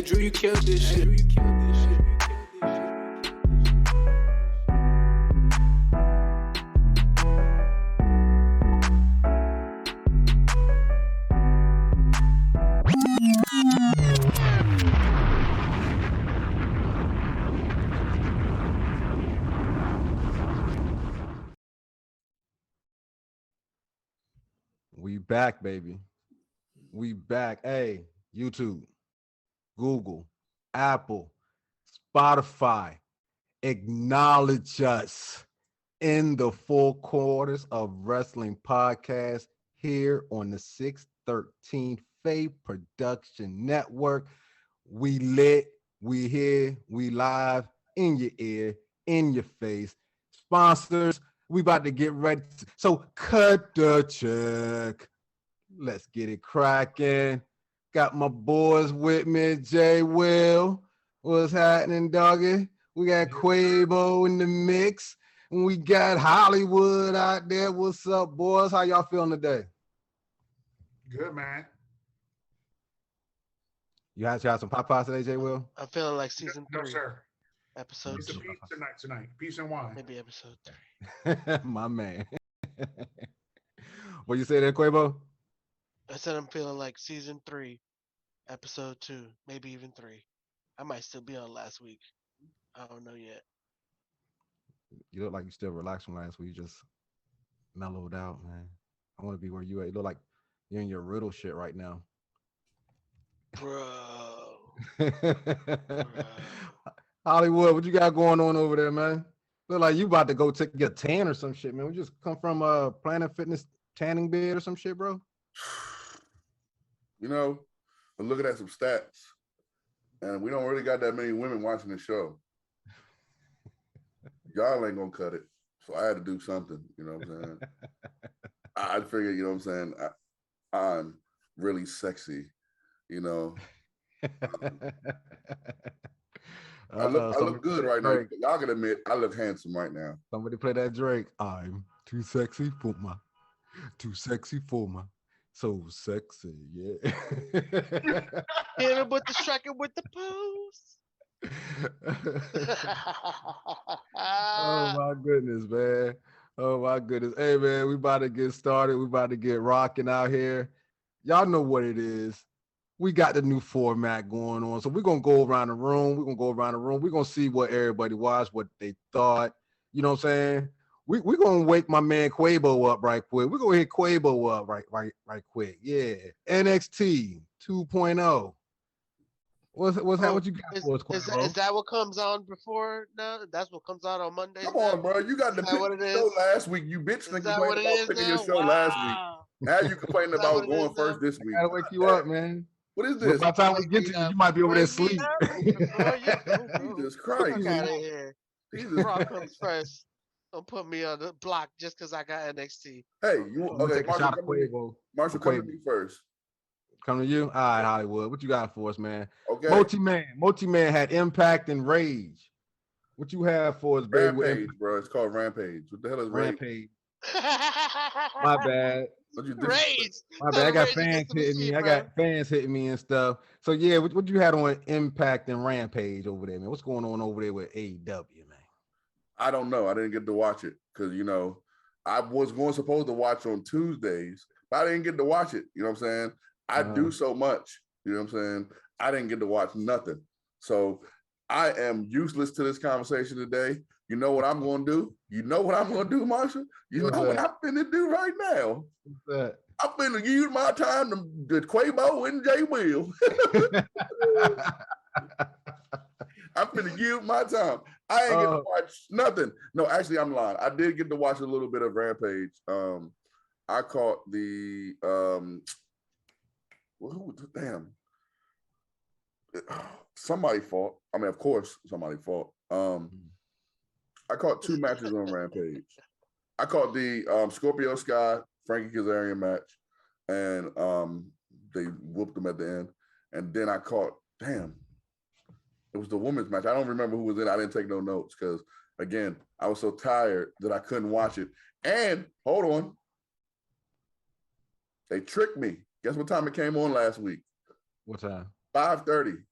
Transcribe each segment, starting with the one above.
Drew, you killed this shit. We back, baby. We back. Hey, YouTube, Google, Apple, Spotify, acknowledge us in the 4 quarters of wrestling podcast here on the 613 Faye Production Network. We lit, we here, we live, in your ear, in your face. Sponsors, we about to get ready. So cut the check. Let's get it cracking. Got my boys with me, Jay Will. What's happening, doggy? We got Quabo in the mix. And we got Hollywood out there. What's up, boys? How y'all feeling today? Good, man. You had some Popeyes today, Jay Will? I'm feeling like season 3. No, sir. Episode It's a 2. pizza night tonight. Peace and wine. Maybe episode 3. My man. What you say there, Quavo? I said I'm feeling like season 3, episode 2, maybe even 3. I might still be on last week. I don't know yet. You look like you still relaxed from last week. You just mellowed out, man. I want to be where you at. You look like you're in your riddle shit right now. Bro. Hollywood, what you got going on over there, man? Look like you about to go take your tan or some shit, man. We just come from Planet Fitness tanning bed or some shit, bro. You know, I'm looking at some stats, and we don't really got that many women watching the show. Y'all ain't gonna cut it, so I had to do something. You know what I'm saying? I figured, you know what I'm saying? I'm really sexy, you know. I look good right now. Y'all can admit I look handsome right now. Somebody play that Drake. I'm too sexy for my, so sexy, yeah. Hit him with the striker with the pose. Oh my goodness, man. Oh my goodness. Hey man, we about to get started. We about to get rocking out here. Y'all know what it is. We got the new format going on. So we're gonna go around the room. We're gonna see what everybody watched, what they thought. You know what I'm saying? We're gonna wake my man Quabo up right quick. We're gonna hit Quabo up right quick. Yeah. NXT 2.0. What's that? What you got for us, Quavo? Is that what comes on before now? That's what comes out on Monday. Come on, bro. You got the show last week. You bitch nigga complained about picking your show last week. Now you complaining about going first this week. I gotta wake you up, man. What is this? By the time we get to you might be over there asleep. Jesus Christ. Fuck out of here. Raw comes first. Don't put me on the block just because I got NXT. Hey, okay, Marshall, come to me first. Come to you? All right, Hollywood. What you got for us, man? Okay. Multi-Man had Impact and Rage. What you have for us, baby? Rampage, bro. It's called Rampage. What the hell is Rampage? My bad. Rage. My bad. I got fans hitting me and stuff. So yeah, what you had on Impact and Rampage over there, man? What's going on over there with AEW, man? I don't know. I didn't get to watch it because I was supposed to watch on Tuesdays, but I didn't get to watch it. You know what I'm saying? I do so much. You know what I'm saying? I didn't get to watch nothing. So I am useless to this conversation today. You know what I'm going to do? You know what I'm going to do, Marshall? You know what I'm finna do right now? What's that? I'm finna use my time to Quabo and Jay Will. I'm finna use my time. I ain't get to watch nothing. No, actually, I'm lying. I did get to watch a little bit of Rampage. I caught the somebody fought. I mean, of course, somebody fought. I caught 2 matches on Rampage. I caught the Scorpio Sky, Frankie Kazarian match, and they whooped them at the end. And then I caught, it was the women's match. I don't remember who was in it. I didn't take no notes because, again, I was so tired that I couldn't watch it. And, hold on, they tricked me. Guess what time it came on last week? What time? 5:30.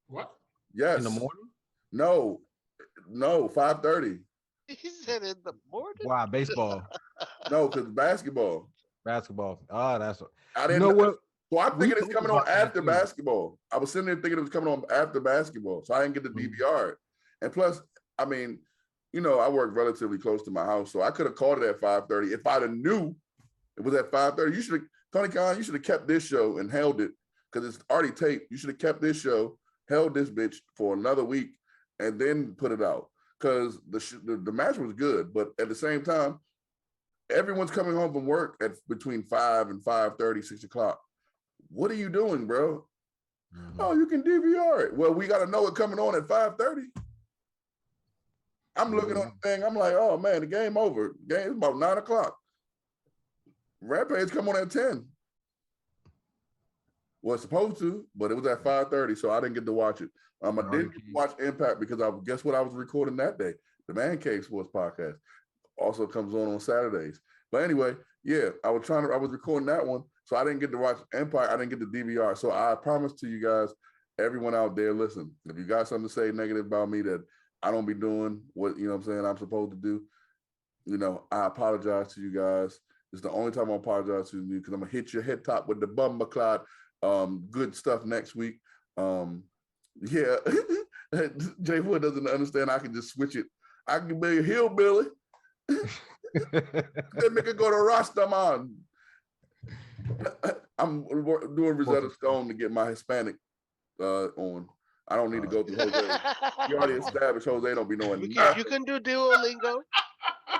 What? Yes. In the morning? No, 5:30. He said in the morning. Wow, baseball, No, because basketball. basketball. Ah, that's what. I You didn't know what? So I'm We thinking it's talked coming on about that after too. basketball. I was sitting there thinking it was coming on after basketball, so I didn't get the Mhm. DVR it. And plus, I mean, I work relatively close to my house, so I could have called it at 5:30 if I'd have knew it was at 5:30. You should have, Tony Khan, you should have kept this show and held it because it's already taped. You should have kept this show, held this bitch for another week, and then put it out because the match was good, but at the same time, everyone's coming home from work at between 5 and 5:30, 6 o'clock. What are you doing, bro? Mhm. Oh, you can DVR it. Well, we got to know it coming on at 5:30. I'm looking on the thing. I'm like, oh man, the game over. Game is about 9 o'clock. Rampage come on at 10. Was supposed to, but it was at 5:30, so I didn't get to watch it. I didn't get to watch Impact because guess what I was recording that day? The Man Cave Sports Podcast also comes on Saturdays. But anyway, yeah, I was recording that one, so I didn't get to watch Empire. I didn't get the DVR. So I promise to you guys, everyone out there, listen, if you got something to say negative about me that I don't be doing what, I'm supposed to do, I apologize to you guys. It's the only time I apologize to you because I'm going to hit your head top with the bumper clot. Good stuff next week. Yeah, Jay Wood doesn't understand. I can just switch it. I can be a hillbilly. That nigga go to Rastaman. I'm doing Rosetta Stone to get my Hispanic on. I don't need to go through Jose. You already established Jose don't be knowing nothing. You can do Duolingo.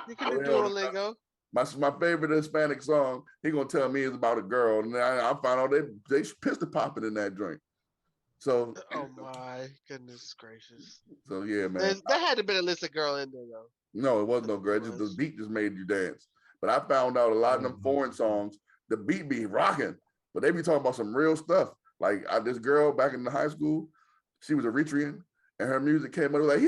You can do Duolingo. My favorite Hispanic song, he gonna tell me is about a girl, and I found out they pistol popping in that joint. So, oh my goodness gracious! So yeah, man, there had to be a list of girl in there though. No, it wasn't no girl. Just the beat just made you dance. But I found out a lot of them foreign songs, the beat be rocking, but they be talking about some real stuff. Like this girl back in the high school, she was Eritrean, and her music came out like,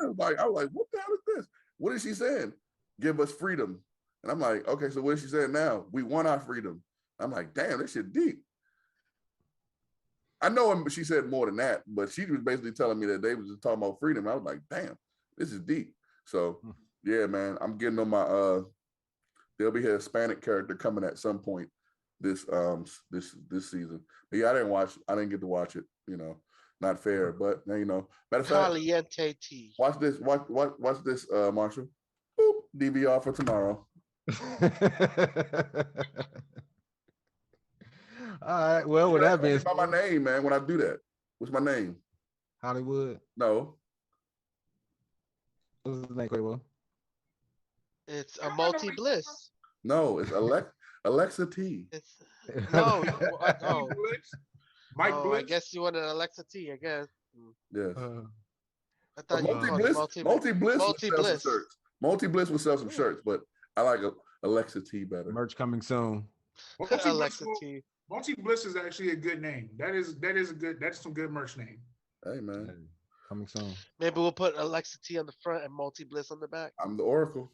I was like, what the hell is this? What is she saying? Give us freedom. And I'm like, okay, so what is she saying now? We want our freedom. I'm like, damn, this shit deep. I know she said more than that, but she was basically telling me that they was just talking about freedom. I was like, damn, this is deep. So yeah, man, I'm getting on my there'll be a Hispanic character coming at some point this season. But yeah, I didn't get to watch it, not fair, but matter of fact, Caliente tea. Watch this, Marshall. Boop, DVR for tomorrow. All right. Well, with that being said, my name, man. When I do that, what's my name? Hollywood. No. What's his name, Quavo? It's a multi bliss. No, it's Alexa T. It's no. Oh. Mike Bliss. I guess you wanted Alexa T. I guess. Yes. I thought Multi Bliss will sell some shirts, but I like Alexa T better. Merch coming soon. Alexa T. Multi Bliss is actually a good name. That's some good merch name. Hey man. Coming soon. Maybe we'll put Alexa T on the front and Multi Bliss on the back. I'm the Oracle.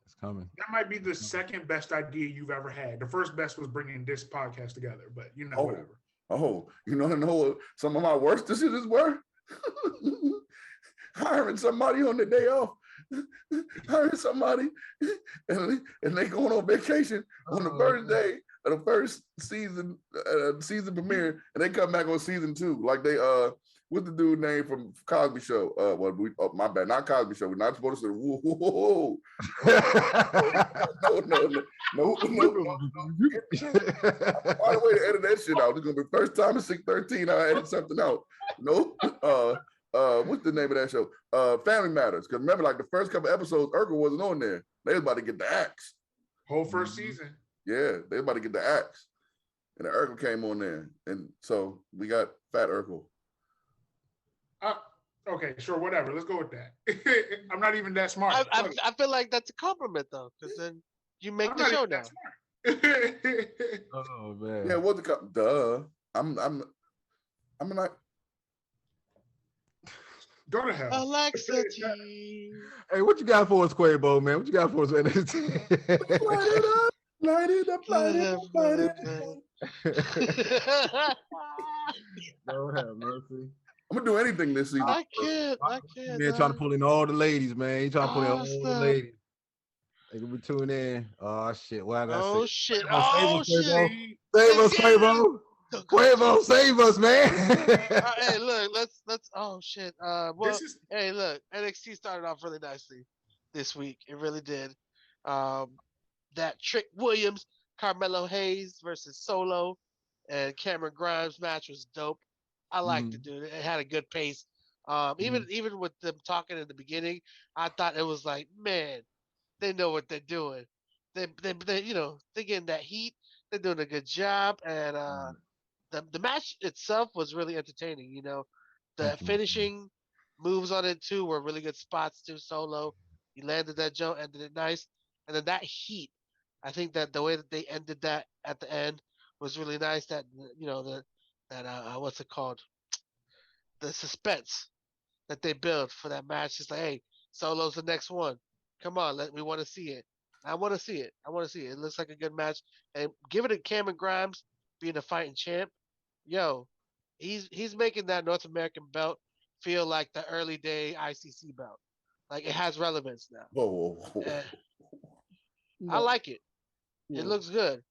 It's coming. That might be the second best idea you've ever had. The first best was bringing this podcast together, but whatever. Oh, you know what some of my worst decisions were? Hiring somebody on the day off. Hiring somebody and they going on vacation on the first day of the first season premiere, and they come back on season 2. Like they what's the dude name from Cosby Show? My bad, not Cosby Show. We're not supposed to say whoa. No. Find a way to edit that shit out. It's gonna be first time in 613 I edit something out. Nope. What's the name of that show? Family Matters. Because remember, like the first couple episodes, Urkel wasn't on there. They was about to get the axe. Whole first season. Yeah, they was about to get the axe. And the Urkel came on there. And so we got Fat Urkel. Okay, sure, whatever. Let's go with that. I'm not even that smart. I feel like that's a compliment though, because then you make the show now. Oh man. Yeah, what's the duh. I'm not. Go to hell. Alexa T. Hey, what you got for us, Quavo, man? What you got for us, man? Light it up. Lord have mercy. I'm gonna do anything this season. I can't. Man, trying to pull in all the ladies, man. He trying to pull in Oh, all the snap. ladies. They could be tuning in. Oh shit! What I gotta Oh say? shit! Quavo, save Oh us, shit! Quavo. Save us, Get him! Quavo. Quavo, save us, man. Hey, look, let's. Oh shit! Well, This is hey, look, NXT started off really nicely this week. It really did. That Trick Williams, Carmelo Hayes versus Solo, and Cameron Grimes match was dope. I liked it, dude. It had a good pace. Even with them talking in the beginning, I thought it was like, man, they know what they're doing. They they getting that heat. They're doing a good job, and the match itself was really entertaining. The Thank you, my friend. finishing moves on it too were really good spots too. Solo, he landed that jump, ended it nice, and then that heat. I think that the way that they ended that at the end was really nice. That what's it called? The suspense that they built for that match. It's like, hey, Solo's the next one. Come on, we want to see it. I want to see it. I want to see it. It looks like a good match. And give it to Cameron Grimes being a fighting champ. Yo, he's making that North American belt feel like the early day ICC belt. Like it has relevance now. Whoa. I No. like it. It looks good.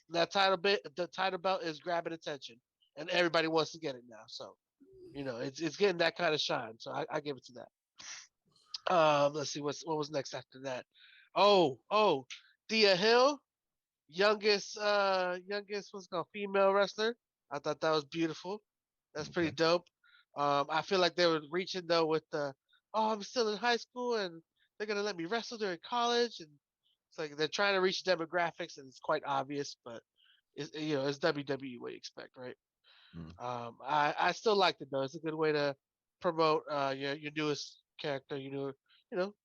The title belt is grabbing attention, and everybody wants to get it now. So, it's getting that kind of shine. So I give it to that. Let's see what was next after that. Oh, Thea Hill, youngest what's called female wrestler. I thought that was beautiful. That's pretty dope. I feel like they were reaching though with I'm still in high school and they're gonna let me wrestle during college, and it's like they're trying to reach demographics, and it's quite obvious, but it's WWE, what you expect, right? I still liked it though. It's a good way to promote your newest character.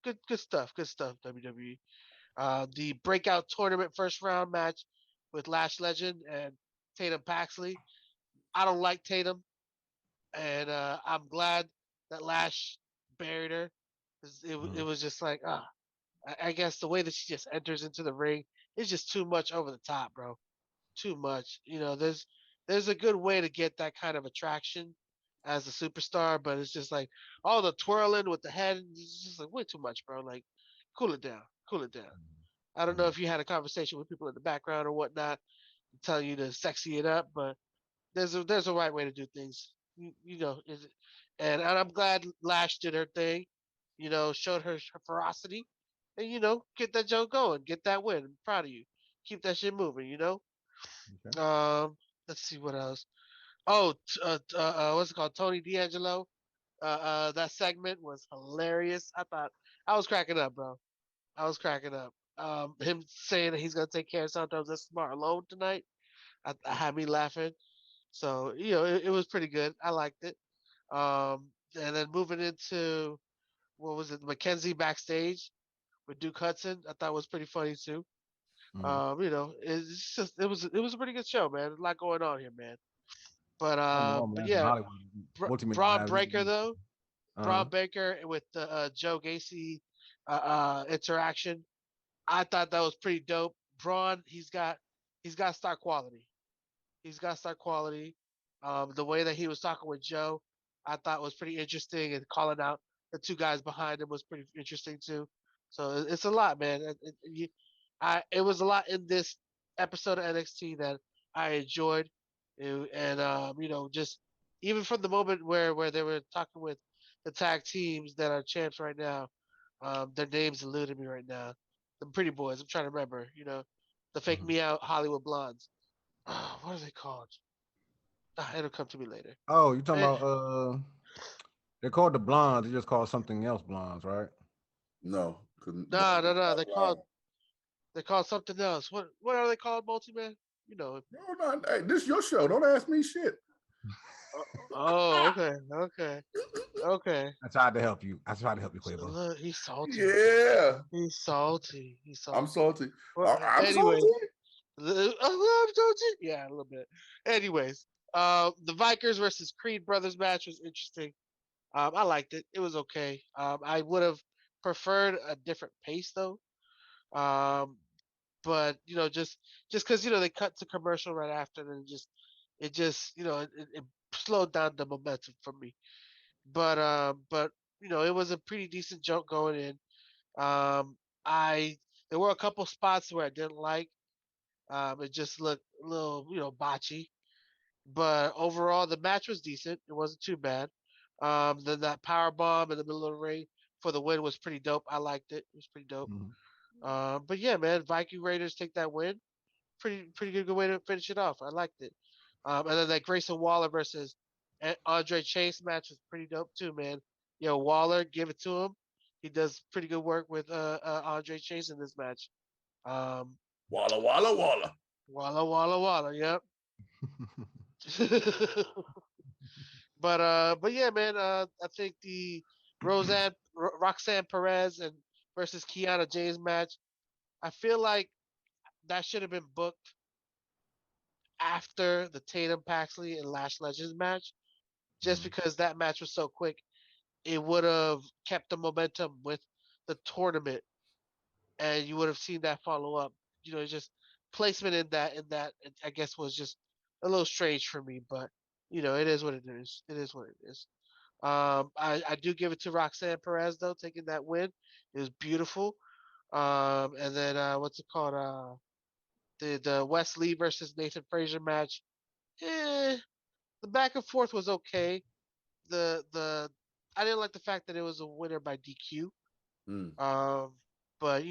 Good stuff. Good stuff. WWE. The breakout tournament first round match with Lash Legend and Tatum Paxley. I don't like Tatum, and I'm glad that Lash buried her. It was just like I guess the way that she just enters into the ring is just too much over the top, bro. Too much. There's a good way to get that kind of attraction as a superstar, but it's just like all the twirling with the head. It's just like way too much, bro. Like, cool it down. Cool it down. I don't know if you had a conversation with people in the background or whatnot, telling you to sexy it up, but there's a right way to do things. And I'm glad Lash did her thing. Showed her ferocity, and get that joke going, get that win. I'm proud of you. Keep that shit moving. Okay. Let's see what else. What's it called? Tony D'Angelo. That segment was hilarious. I was cracking up, bro. I was cracking up. Him saying that he's gonna take care of sometimes that's smart alone tonight. I had me laughing. So it was pretty good. I liked it. And then moving into what was it? Mackenzie backstage with Duke Hudson. I thought was pretty funny too. It was a pretty good show, man. There's a lot going on here, man. But I know, man. That's yeah, Hollywood. Braun Multi-millionaires. Breaker though. Uh-huh. Braun Baker with the Joe Gacy interaction. I thought that was pretty dope. Braun, he's got star quality. He's got star quality. The way that he was talking with Joe, I thought was pretty interesting, and calling out the two guys behind him was pretty interesting too. So it's a lot, man. It was a lot in this episode of NXT that I enjoyed, and just even from the moment where they were talking with the tag teams that are champs right now, their names eluded me right now. The Pretty Boys. I'm trying to remember. The fake me out Hollywood blondes. What are they called? It'll come to me later. Oh, you talking Eh, about they're called the blondes. They just call something else blondes, right? No. No. They're called something else. What are they called, Multi Man? You know. No, hey, this is your show. Don't ask me shit. Oh, okay. I tried to help you. Quavo. Look, he's salty. Yeah. He's salty. I'm salty. Well, I'm anyways, salty. I'm salty. Yeah, a little bit. Anyways, the Vikings versus Creed Brothers match was interesting. I liked it. It was okay. I would have preferred a different pace though. Um, but just because they cut to commercial right after, and it just it slowed down the momentum for me. But it was a pretty decent joke going in. I There were a couple spots where I didn't like. It just looked a little, botchy. But overall, the match was decent. It wasn't too bad. Then that power bomb in the middle of the ring for the win was pretty dope. I liked it. It was pretty dope. Mhm. But yeah, man, Viking Raiders take that win. Pretty good way to finish it off. I liked it. And then that Grayson Waller versus Andre Chase match was pretty dope too, man. Waller, give it to him. He does pretty good work with Andre Chase in this match. Um, Walla, walla, walla. Walla. Yep. But yeah, man. I think the Roxanne Perez and versus Kiana James match. I feel like that should have been booked after the Tatum Paxley and Lash Legends match, just because that match was so quick. It would have kept the momentum with the tournament, and you would have seen that follow up. Just placement in that I guess was just a little strange for me, but it is what it is. It is what it is. I do give it to Roxanne Perez though, taking that win. It was beautiful. And then what's it called? The Wes Lee versus Nathan Frazier match. The back and forth was okay. The I didn't like the fact that it was a winner by DQ. Mm. But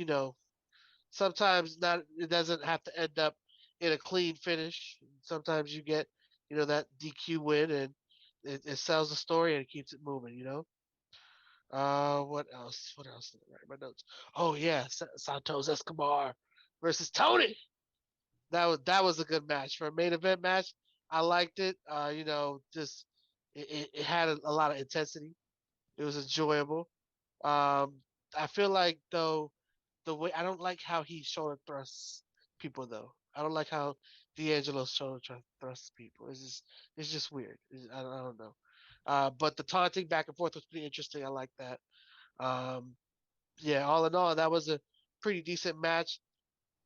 sometimes not it doesn't have to end up in a clean finish. Sometimes you get that DQ win and it sells the story and it keeps it moving. What else? What else did I write in my notes? Oh yeah, Santos Escobar versus Tony. That was a good match for a main event match. I liked it. Just it had a lot of intensity. It was enjoyable. Um, I feel like though the way I don't like how he shoulder thrusts people though. I don't like how D'Angelo shoulder thrusts people. It's just weird. I don't know. But the taunting back and forth was pretty interesting. I like that. Um, yeah, all in all, that was a pretty decent match.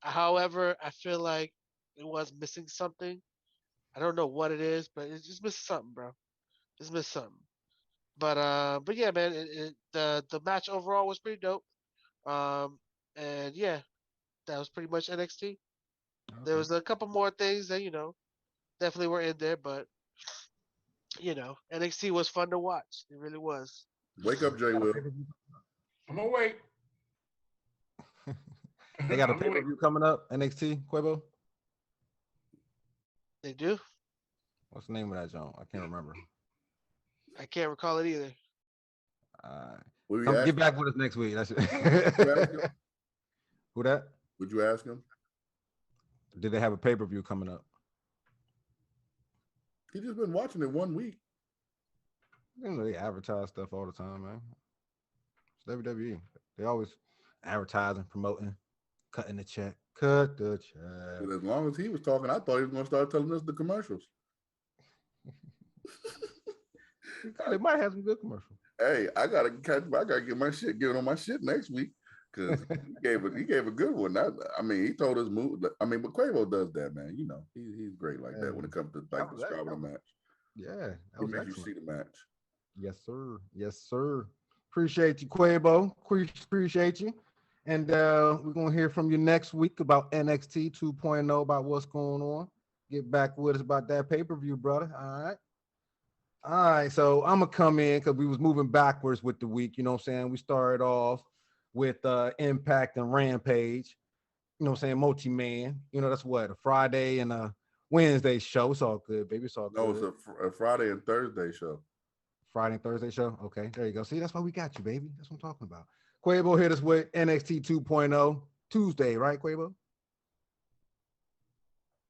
However, I feel like it was missing something. I don't know what it is, but it's just missing something, bro. Just missed something. But yeah, man, the match overall was pretty dope. Um, and yeah, that was pretty much NXT. There Okay. was a couple more things that definitely were in there, but NXT was fun to watch. It really was. Wake up, Jay Will. I'm gonna wait. They got a I'm gonna pay per wait. view coming up. NXT Quabo. They do. What's the name of that joint? I can't remember. I can't recall it either. Would you Come ask get back with us next week. That's Would you ask it. him? Who that? Would you ask him? Did they have a pay per view coming up? He just been watching it 1 week. They advertise stuff all the time, man. It's WWE. They always advertising, promoting, cutting the check. Cut the check. But as long as he was talking, I thought he was going to start telling us the commercials. They might have some good commercials. Hey, I gotta get on my shit next week because he gave a good one. I mean, he told us move. I mean, but Quavo does that, man. He's great like that when it comes to like describing a match. Yeah, that He was makes you excellent. see the match. Yes, sir. Yes, sir. Appreciate you, Quavo. Appreciate you. And we're gonna hear from you next week about NXT 2.0, about what's going on. Get back with us about that pay-per-view, brother. All right. All right, so I'm gonna come in because we was moving backwards with the week. You know what I'm saying? We started off with Impact and Rampage. You know what I'm saying? Multi-man. That's what, a Friday and a Wednesday show. It's all good, baby. It's all good. No, it's a Friday and Thursday show. Friday and Thursday show. Okay, there you go. See, that's why we got you, baby. That's what I'm talking about. Quavo hit us with NXT 2.0 Tuesday, right, Quavo?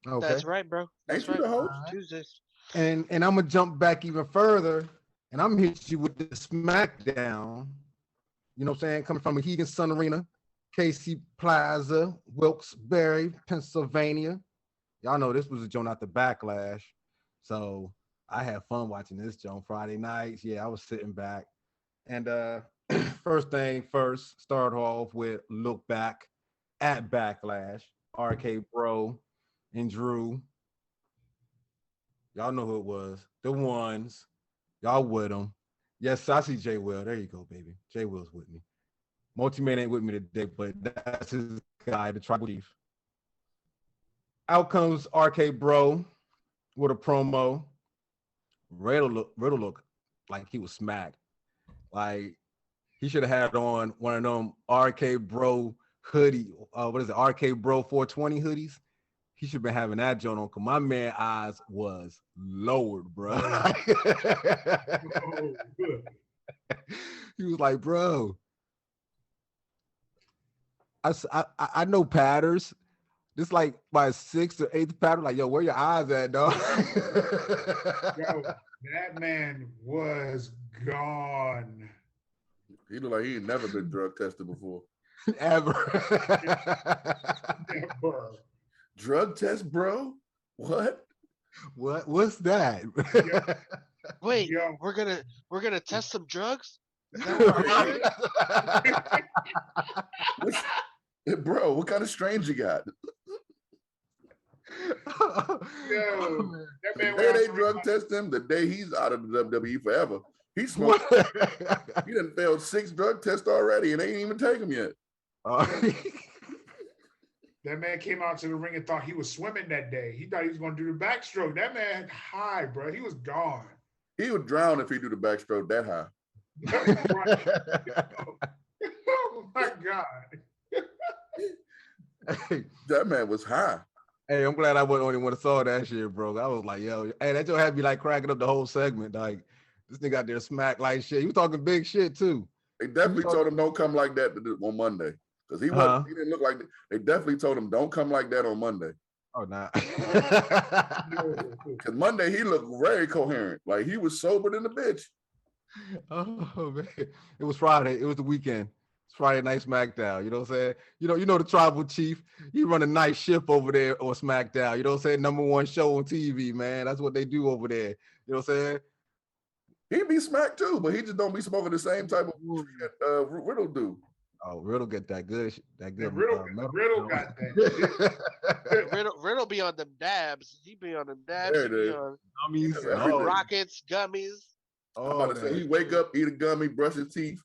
Okay. That's right, bro. That's Ain't you right. the host? Tuesdays. And I'm gonna jump back even further, and I'm gonna hit you with the SmackDown. You know what I'm saying? Coming from Mohegan Sun Arena, KC Plaza, Wilkes-Barre, Pennsylvania. Y'all know this was a joint out the Backlash, so I had fun watching this joint Friday nights. Yeah, I was sitting back, and first thing first, start off with look back at Backlash, RK Bro and Drew. Y'all know who it was. The ones. Y'all with them. Yes, I see J Will. There you go, baby. J Will's with me. Multi-Man ain't with me today, but that's his guy, the tribal chief. Out comes RK Bro with a promo. Riddle look like he was smacked. Like he should have had on one of them RK Bro hoodie. What is it? RK Bro 420 hoodies. He should have been having that joint on because my man eyes was lowered, bro. He was like, bro, I know patterns. This like my 6th or 8th pattern. Like, yo, where your eyes at, dog? Yo, that man was gone. He looked like he ain't never been drug tested before. Ever. Never. Drug test, bro? What? What's that? Wait, Yo. we're gonna test some drugs? Is that what we're doing? Bro, what kind of strains you got? Yo, that The man day went they out drug test him, the day he's out of the WWE forever. He smoked. He done failed 6 drug tests already, and they ain't even take him yet. That man came out to the ring and thought he was swimming that day. He thought he was going to do the backstroke. That man high, bro. He was gone. He would drown if he do the backstroke that high. Oh my God. Hey, That man was high. hey, I'm glad I wasn't the only one that saw that shit, bro. I was like, yo, hey, that joke had me like cracking up the whole segment. Like, this nigga out there smack like shit. He was talking big shit too. They definitely told him don't come like that on Monday. Because he wasn't, he didn't look like that. They definitely told him don't come like that on Monday. Oh, nah. Because Monday he looked very coherent. Like he was sober than a bitch. Oh man, it was Friday. It was the weekend. It's Friday night SmackDown. You know what I'm saying? You know the tribal chief. He run a night shift over there on SmackDown. You know what I'm saying? #1 show on TV, man. That's what they do over there. You know what I'm saying? He be smacked too, but he just don't be smoking the same type of that Riddle do. Oh, Riddle get that good. That good. Riddle got that. Riddle be on them dabs. He be on them dabs. There He it be is. on Everything. rockets, gummies. I'm Oh, about to say he wake up, eat a gummy, brush his teeth,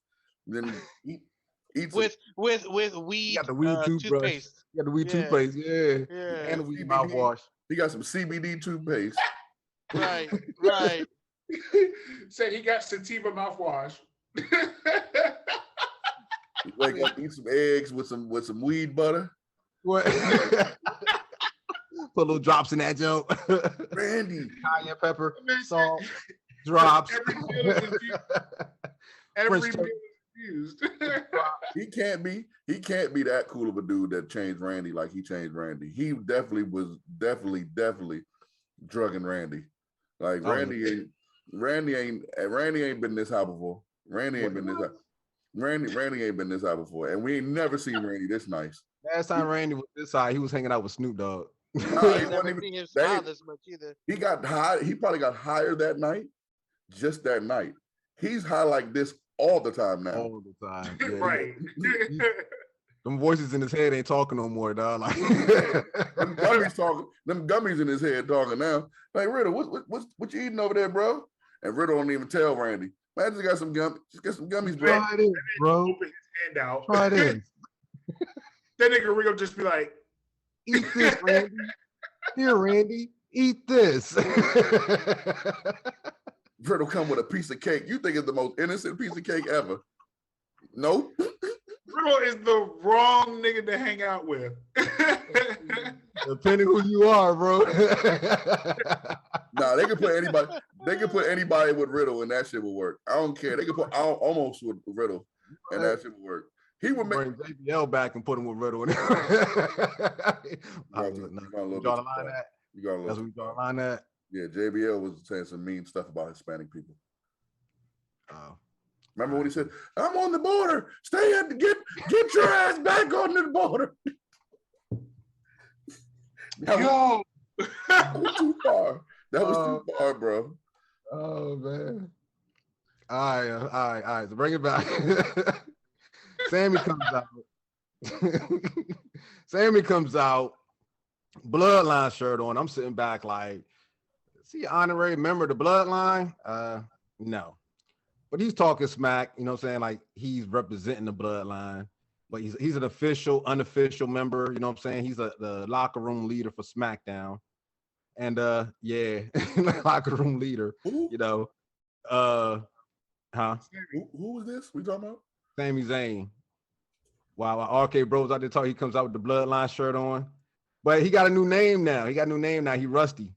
then eat some With weed, got the weed toothbrush. toothpaste. Yeah, the weed Yeah. toothpaste. Yeah. Yeah. And the weed CBD. mouthwash. He got some CBD toothpaste. Right, right. Said he got sativa mouthwash. He wake up, eat some eggs with some weed butter. What? Put little drops in that joke. Randy, Cayenne pepper, salt, drops. Every meal is infused. Every French meal is infused. he can't be that cool of a dude that changed Randy like he changed Randy. He definitely was definitely drugging Randy. Like Randy ain't been this high before. Randy ain't been this high before, and we ain't never seen Randy this nice. Last time Randy was this high, he was hanging out with Snoop Dogg. Nah, he Never wasn't even- seen him they- smile this much either. He got high. He probably got higher that night, just that night. He's high like this all the time now. All the time. Yeah, Right. Them voices in his head ain't talking no more, dog. Like, Them gummies talking. Them gummies in his head talking now. Like Riddle, what you eating over there, bro? And Riddle don't even tell Randy. Man, I just got some gummies. Just get some gummies, bro. try this, bro. Open his hand out. Try this. That nigga Rick will just be like, Eat this, Randy. Here, Randy. Eat this. Riddle come with a piece of cake. You think it's the most innocent piece of cake ever? Nope. Riddle is the wrong nigga to hang out with. Depending who you are, bro. Nah, they can put anybody. They can put anybody with Riddle, and that shit will work. I don't care. They can put almost with Riddle, and that shit will work. He would make. Bring JBL back and put him with Riddle. You You draw the line at? You got a That's little. what we draw the line at? Yeah, JBL was saying some mean stuff about Hispanic people. Oh. Remember when he said, "I'm on the border. Stay at the get your ass back on the border." That Yo, was too far. That was too far, bro. Oh man. All right. So bring it back. Sami comes out. Sami comes out, bloodline shirt on. I'm sitting back like he an honorary member of the bloodline? No. But he's talking smack, you know what I'm saying? Like he's representing the bloodline. But he's an official, unofficial member, you know what I'm saying? He's the locker room leader for SmackDown. And yeah, locker room leader, Who? you know. Who was this? We talking about? Sami Zayn. While RK Bros out there talking, he comes out with the bloodline shirt on. But he got a new name now. He He Rusty.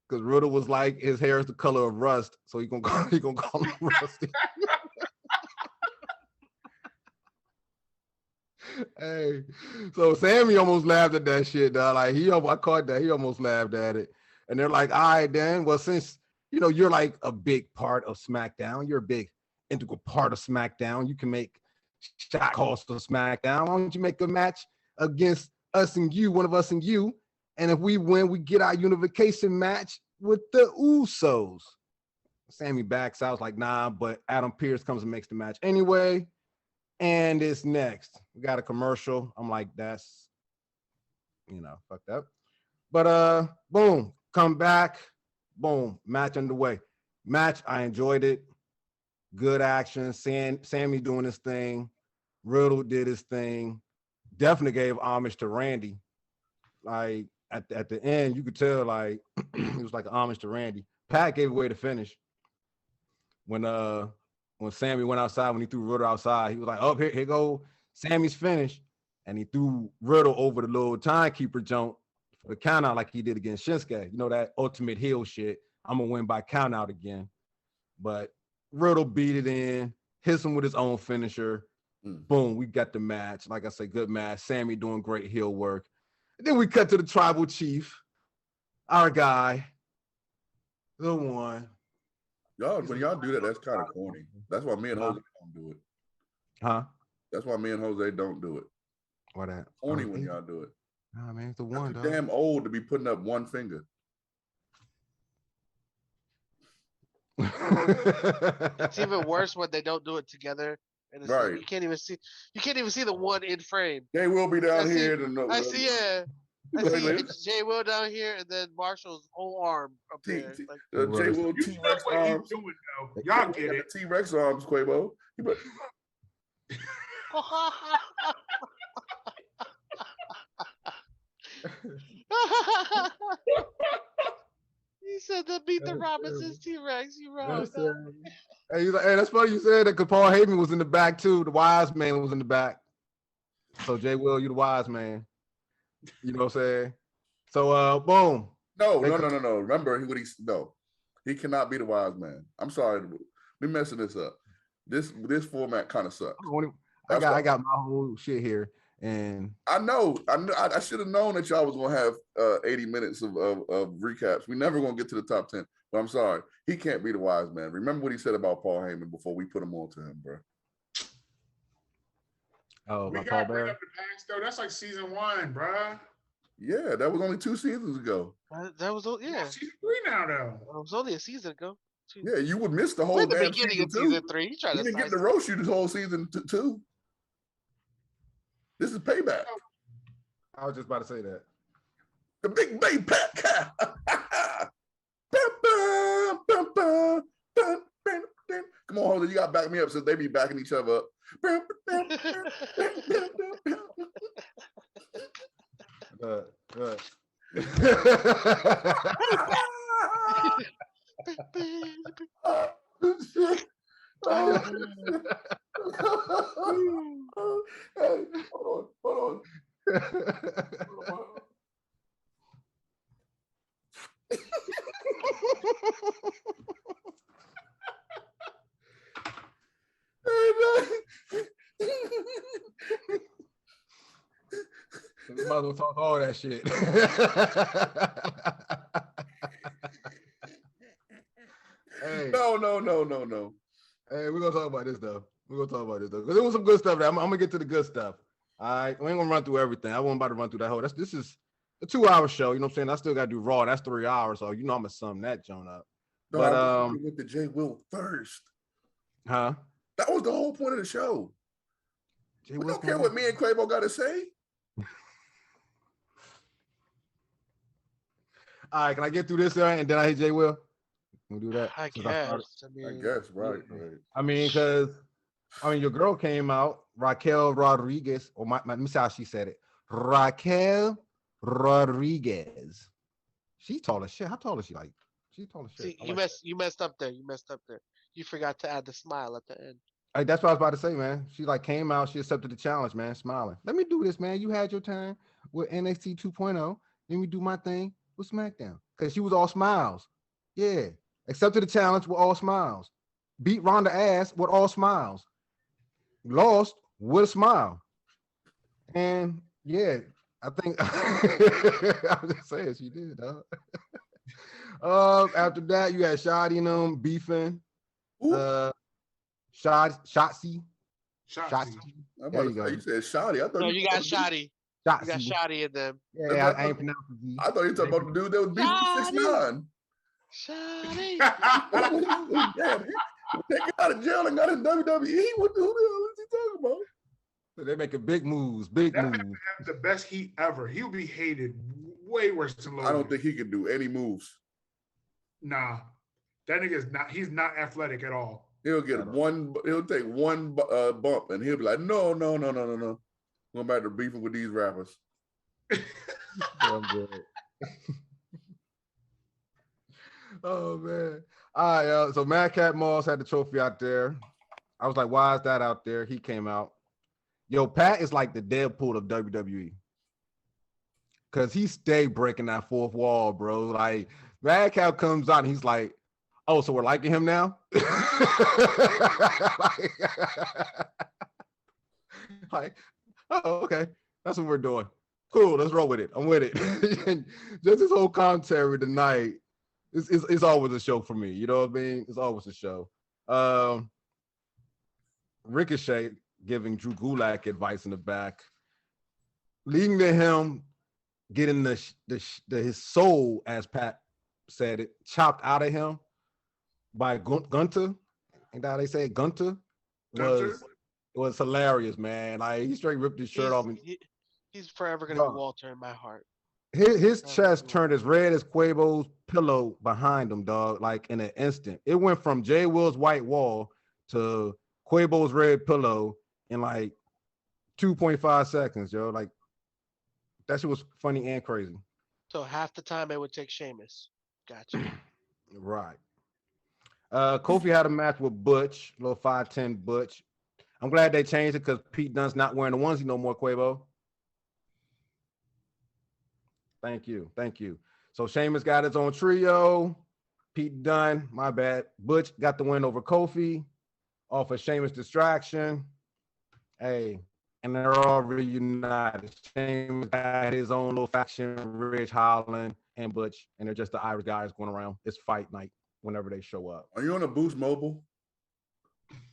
Because Riddle was like, his hair is the color of rust, so he gonna call him Rusty. Hey, so Sammy almost laughed at that shit, dog. Like I caught that. He almost laughed at it. And they're like, all right, then. Well, since you're like a big part of SmackDown, you're a big integral part of SmackDown. You can make shot calls for SmackDown. Why don't you make a match against us and you, one of us and you? And if we win, we get our unification match with the Usos. Sammy backs out, like, nah, but Adam Pearce comes and makes the match anyway. And it's next. We got a commercial. I'm like, that's, fucked up. But boom, come back. Boom, match underway. Match, I enjoyed it. Good action. Sammy doing his thing. Riddle did his thing. Definitely gave homage to Randy. Like, at the end, you could tell, like, it was like an homage to Randy. Pat gave away the finish. When Sammy went outside, when he threw Riddle outside, he was like, oh, here go Sammy's finish. And he threw Riddle over the little timekeeper jump for the count out like he did against Shinsuke. You know, that ultimate heel shit. I'm going to win by count out again. But Riddle beat it in, hits him with his own finisher. Boom, we got the match. Like I said, good match. Sammy doing great heel work. And then we cut to the tribal chief, our guy, the one. Y'all, when y'all do that, that's kind of corny. That's why me and Jose don't do it. Huh? That's why me and Jose don't do it. Why that? Corny when y'all do it. Nah, man, it's the one, Too dog. damn old to be putting up one finger. It's even worse when they don't do it together. And it's Right. like you can't even see the one in frame. They will be down here. I see Jay Will down here, and then Marshall's whole arm up there. Jay Will You know T-Rex what arms. he's doing, though. Y'all get it. T-Rex arms, Quabo. He said to beat the Robinsons T-Rex. You wrong. Hey, he's like, hey, that's funny you said that because Paul Heyman was in the back too. The wise man was in the back. So Jay Will, you the wise man. You know what I'm saying? So boom. No. Remember he cannot be the wise man. I'm sorry, we messing this up. This format kind of sucks. I got my whole shit here, and I know. I should have known that y'all was gonna have 80 minutes of recaps. We never gonna get to the top 10. But I'm sorry, he can't be the wise man. Remember what he said about Paul Heyman before we put him on to him, bro. Oh, We my got Paul to bring Bear. up the past, though. That's like season 1, bro. Yeah, that was only 2 seasons ago. That was Season 3 now, though. It was only a season ago. Yeah, you would miss the whole We're at the damn beginning season of 2. season 3. You try He to didn't get to sidestep. roast you this whole season 2. This is payback. I was just about to say that. The big bay pack. Come on, Jose, you gotta back me up since they be backing each other up. Good. Hey, hold on. We might as well talk all that shit. Hey. No. Hey, we're gonna talk about this though. Because there was some good stuff there. I'm gonna get to the good stuff. All right. We ain't gonna run through everything. I wasn't about to run through that whole. This is a 2-hour show. You know what I'm saying? I still gotta do Raw. That's 3 hours. So I'm gonna sum that joint up. No, But I went to Jay Will first. Huh? That was the whole point of the show. Jay We Will's don't care gonna- what me and Quavo got to say. All right, can I get through this and then I hit J Will? Can we do that? I Since I started? guess. I I mean, guess, right. I mean, because your girl came out, Raquel Rodriguez, or let me see how she said it. Raquel Rodriguez. She's tall as shit. How tall is she? Like, she's tall as shit. see, I you like messed up there. You messed up there. You forgot to add the smile at the end. Like, that's what I was about to say, man. She like came out, she accepted the challenge, man, smiling. Let me do this, man. You had your time with NXT 2.0. Let me do my thing with SmackDown. Because she was all smiles. Yeah. Accepted the challenge with all smiles. Beat Ronda ass with all smiles. Lost with a smile. And yeah, I think I'm just saying she did, dog. After that, you had Shotty and them beefing. Shotzi. There you go. You said Shotty. I thought No, you got Shotty. You got Shotzi. Shotty in them. Yeah, I ain't pronouncing Z. I thought you were talking about the dude that was beefing 6ix9ine. Shotty. Damn, they got out of jail and got in WWE. Who the hell is he talking about? So they making big moves, big That moves. man have the best heat ever. He'll be hated way worse than Logan. I don't think he can do any moves. Nah, that nigga's not. He's not athletic at all. He'll get one. He'll take one bump, and he'll be like, "No. Going back to beefing with these rappers." I'm good. Oh man! All right, so Madcap Moss had the trophy out there. I was like, "Why is that out there?" He came out. Yo, Pat is like the Deadpool of WWE. Cause he stayed breaking that fourth wall, bro. Like Madcap comes out and he's like, "Oh, so we're liking him now?" like, oh, okay, that's what we're doing. Cool, let's roll with it. I'm with it. Just this whole commentary tonight it's always a show for me. You know what I mean? It's always a show. Ricochet giving Drew Gulak advice in the back, leading to him getting his soul, as Pat said it, chopped out of him by Gunter. And how they say Gunter was hilarious, man. Like he straight ripped his shirt off. He's forever gonna be Walter in my heart. His chest turned as red as Quavo's pillow behind him, dog. Like in an instant, it went from Jay Will's white wall to Quavo's red pillow in like 2.5 seconds, yo. Like that shit was funny and crazy. So half the time it would take Sheamus. Gotcha. Right. Kofi had a match with Butch, little 5'10" Butch. I'm glad they changed it because Pete Dunne's not wearing the onesie no more, Quavo. Thank you. So Sheamus got his own trio. Pete Dunne, my bad. Butch got the win over Kofi off of Sheamus distraction. Hey, and they're all reunited. Sheamus got his own little faction, Ridge Holland and Butch, and they're just the Irish guys going around. It's fight night whenever they show up. Are you on a Boost Mobile?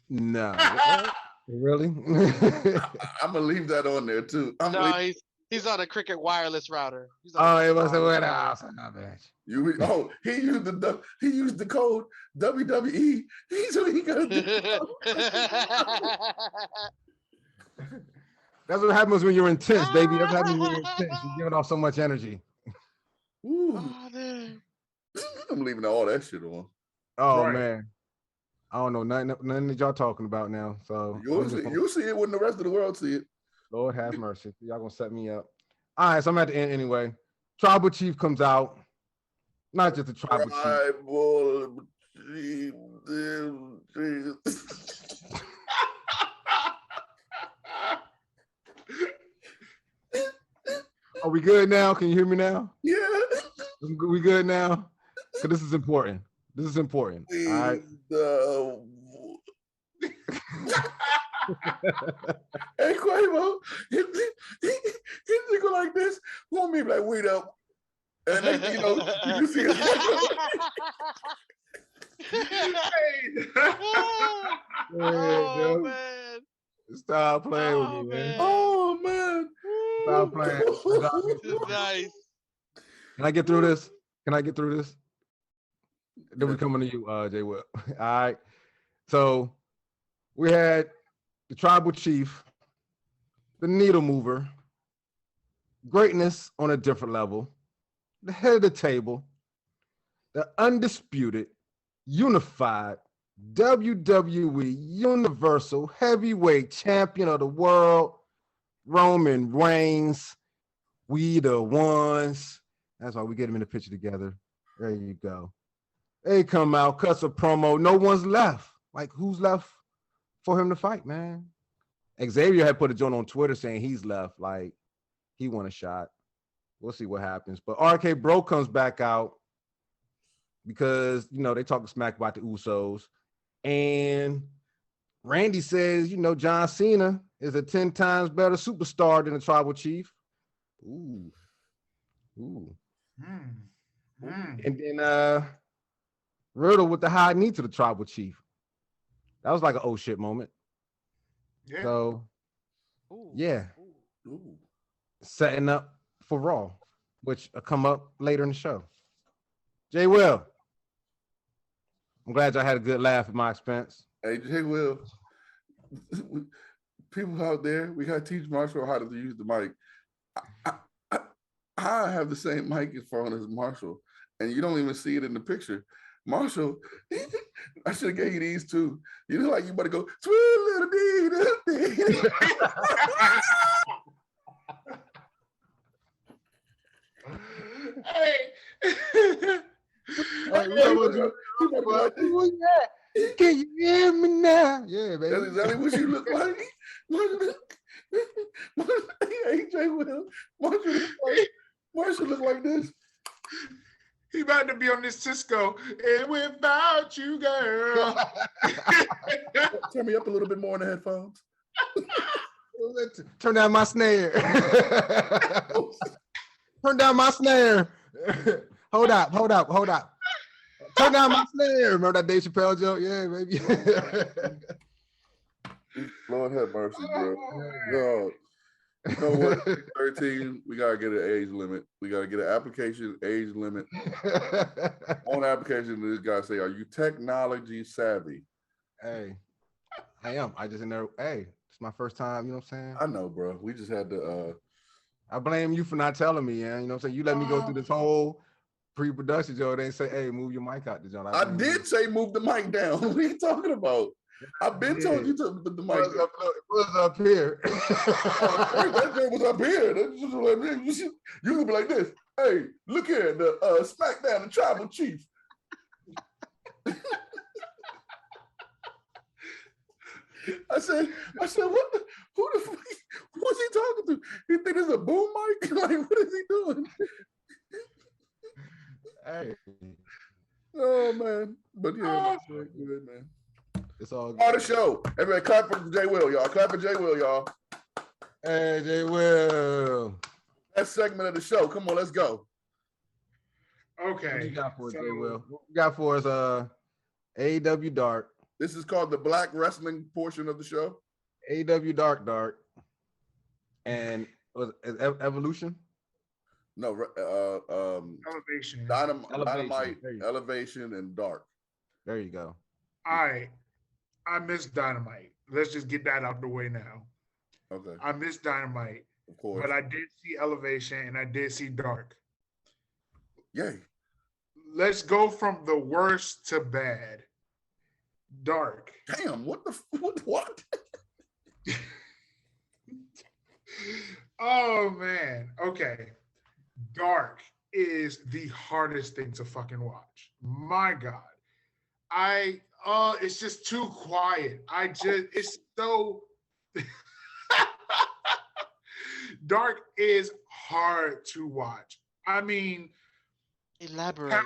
No. Really? I'm gonna leave that on there too. He's on a Cricket wireless router. It was a win house. He used the code WWE. He got That's what happens when you're intense, baby. That's what happens when you're intense. You're giving off so much energy. Ooh. I'm leaving all that shit on. Oh right. Man. I don't know nothing that y'all talking about now. So you'll see it when the rest of the world see it. Lord have mercy. Y'all gonna set me up. All right, so I'm at the end anyway. Tribal Chief comes out. Not just a Tribal Chief. Are we good now? Can you hear me now? Yeah. We good now? Because this is important. All right. Hey Quavo, he go like this. Want me like wait up, and then, you can see his Oh man! Stop playing with me, man. Oh man! Stop playing. This is nice. Can I get through this? Then we coming to you, Jay Will. All right. So we had the Tribal Chief, the Needle Mover, greatness on a different level, the head of the table, the undisputed, unified WWE Universal Heavyweight Champion of the world, Roman Reigns. We the ones. That's why we get him in the picture together. There you go. They come out, cuts a promo. No one's left. Like, who's left for him to fight, man? Xavier had put a joint on Twitter saying he's left. Like, he won a shot. We'll see what happens. But RK Bro comes back out because, you know, they talk smack about the Usos. And Randy says, you know, John Cena is a 10 times better superstar than the Tribal Chief. Ooh. And then Riddle with the high knee to the Tribal Chief. That was like an oh shit moment. Yeah. So, Ooh. yeah. Ooh. Setting up for Raw, which will come up later in the show. Jay Will. I'm glad y'all had a good laugh at my expense. Hey, Jay Will. People out there, we got to teach Marshall how to use the mic. I have the same mic as phone as Marshall, and you don't even see it in the picture. Marshall, I should have gave you these too. You look like you better go, sweet little dee. Hey. Can you hear me now? Yeah, baby. That's exactly what you look like. Hey, Jay Will. Marshall look like this. He about to be on this Cisco. And without you, girl. Turn me up a little bit more in the headphones. Turn down my snare. Turn down my snare. Hold up. Turn down my snare. Remember that Dave Chappelle joke? Yeah, baby. Lord have mercy, bro. God. You know what? 13, we gotta get an age limit. We gotta get an application age limit. On the application, this guy say, "Are you technology savvy?" Hey, I am. I just in there. Hey, it's my first time. You know what I'm saying? I know, bro. We just had to. I blame you for not telling me, man. You know what I'm saying? You let me go through this whole pre-production, Joe. They ain't say, "Hey, move your mic out the joint." I did say move the mic down. What are you talking about? I've been told you to put the mic down. It was up here. That thing was up here. That's just like, you can be like this. Hey, look here, the SmackDown, the Tribal Chief. I said, who's he talking to? He think it's a boom mic? Like, what is he doing? Hey. Oh man, but yeah, that's very good, man. It's all good. Start the show. Everybody clap for Jay Will, y'all. Clap for Jay Will, y'all. Hey, Jay Will. That segment of the show. Come on, let's go. Okay. What you got for us, Jay Will? What you got for us? AEW Dark. This is called the Black Wrestling portion of the show. AEW Dark. And was it Evolution? No, Elevation. Dynamite, Elevation, and Dark. There you go. I miss Dynamite. Let's just get that out the way now. Okay. I miss Dynamite. Of course. But I did see Elevation and I did see Dark. Yay. Let's go from the worst to bad. Dark. Damn, what? Oh man. Okay. Dark is the hardest thing to fucking watch. My God. It's just too quiet. It's so Dark is hard to watch. I mean, elaborate,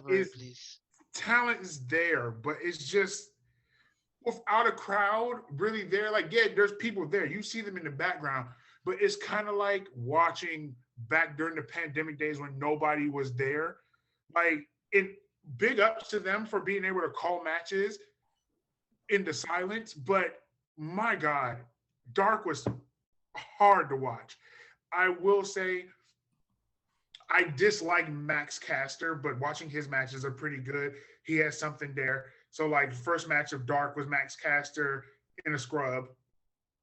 please. Talent is there, but it's just without a crowd really there. Like, yeah, there's people there. You see them in the background, but it's kind of like watching back during the pandemic days when nobody was there. Like, big ups to them for being able to call matches in the silence, but my God, Dark was hard to watch. I will say I dislike Max Caster, but watching his matches are pretty good. He has something there. So like the first match of Dark was Max Caster in a scrub.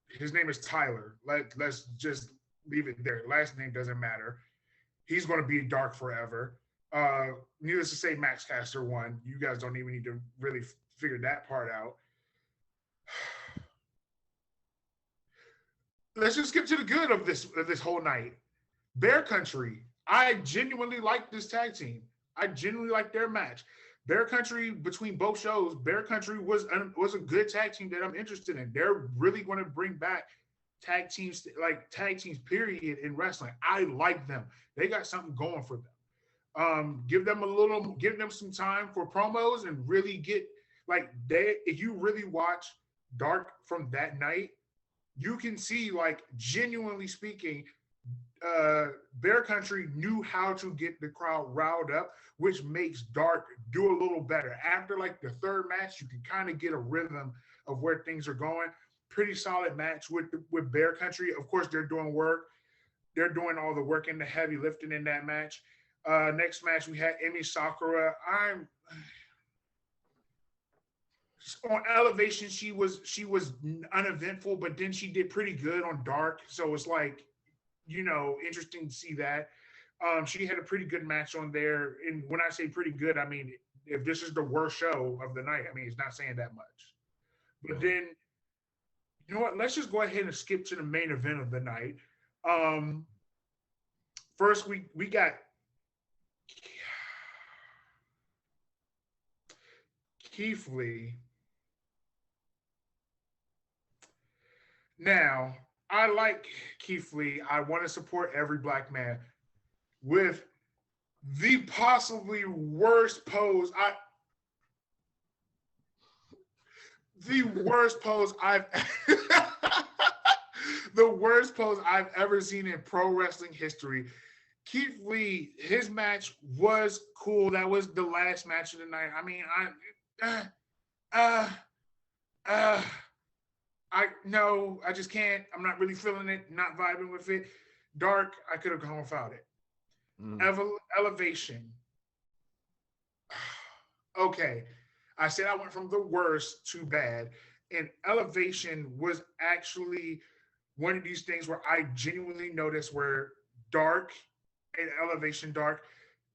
His name is Tyler. Let's just leave it there. Last name doesn't matter. He's going to be dark forever. Needless to say, Max Caster won. You guys don't even need to really figure that part out. Let's just skip to the good of this whole night. Bear Country. I genuinely like this tag team. I genuinely like their match. Bear Country, between both shows, Bear Country was a good tag team that I'm interested in. They're really going to bring back tag teams period in wrestling. I like them. They got something going for them. Give them some time for promos and really get if you really watch Dark from that night, you can see, like, genuinely speaking, Bear Country knew how to get the crowd riled up, which makes Dark do a little better. After like the third match, you can kind of get a rhythm of where things are going. Pretty solid match with Bear Country. Of course, they're doing work. They're doing all the work and the heavy lifting in that match. Next match, we had Emi Sakura. On Elevation, she was uneventful, but then she did pretty good on Dark. So it's like, interesting to see that. She had a pretty good match on there. And when I say pretty good, I mean, if this is the worst show of the night, I mean, it's not saying that much. But then, you know what? Let's just go ahead and skip to the main event of the night. First, we got Keith Lee. Now, I like Keith Lee. I want to support every black man with the possibly worst pose. The worst pose I've ever seen in pro wrestling history. Keith Lee, his match was cool. That was the last match of the night. I mean, I just can't. I'm not really feeling it, not vibing with it. Dark, I could have gone without it. Elevation. Okay. I said I went from the worst to bad. And Elevation was actually one of these things where I genuinely noticed where Dark and Elevation Dark,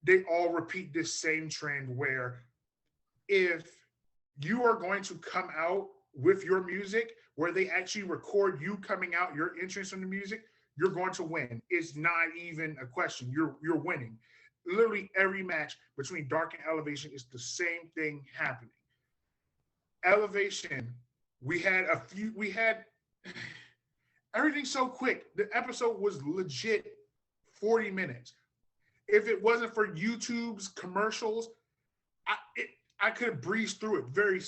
they all repeat this same trend where if you are going to come out with your music, where they actually record you coming out, your entrance on the music, you're going to win. It's not even a question. You're winning. Literally every match between Dark and Elevation is the same thing happening. Elevation, we had everything so quick. The episode was legit 40 minutes. If it wasn't for YouTube's commercials, I could have breezed through it very,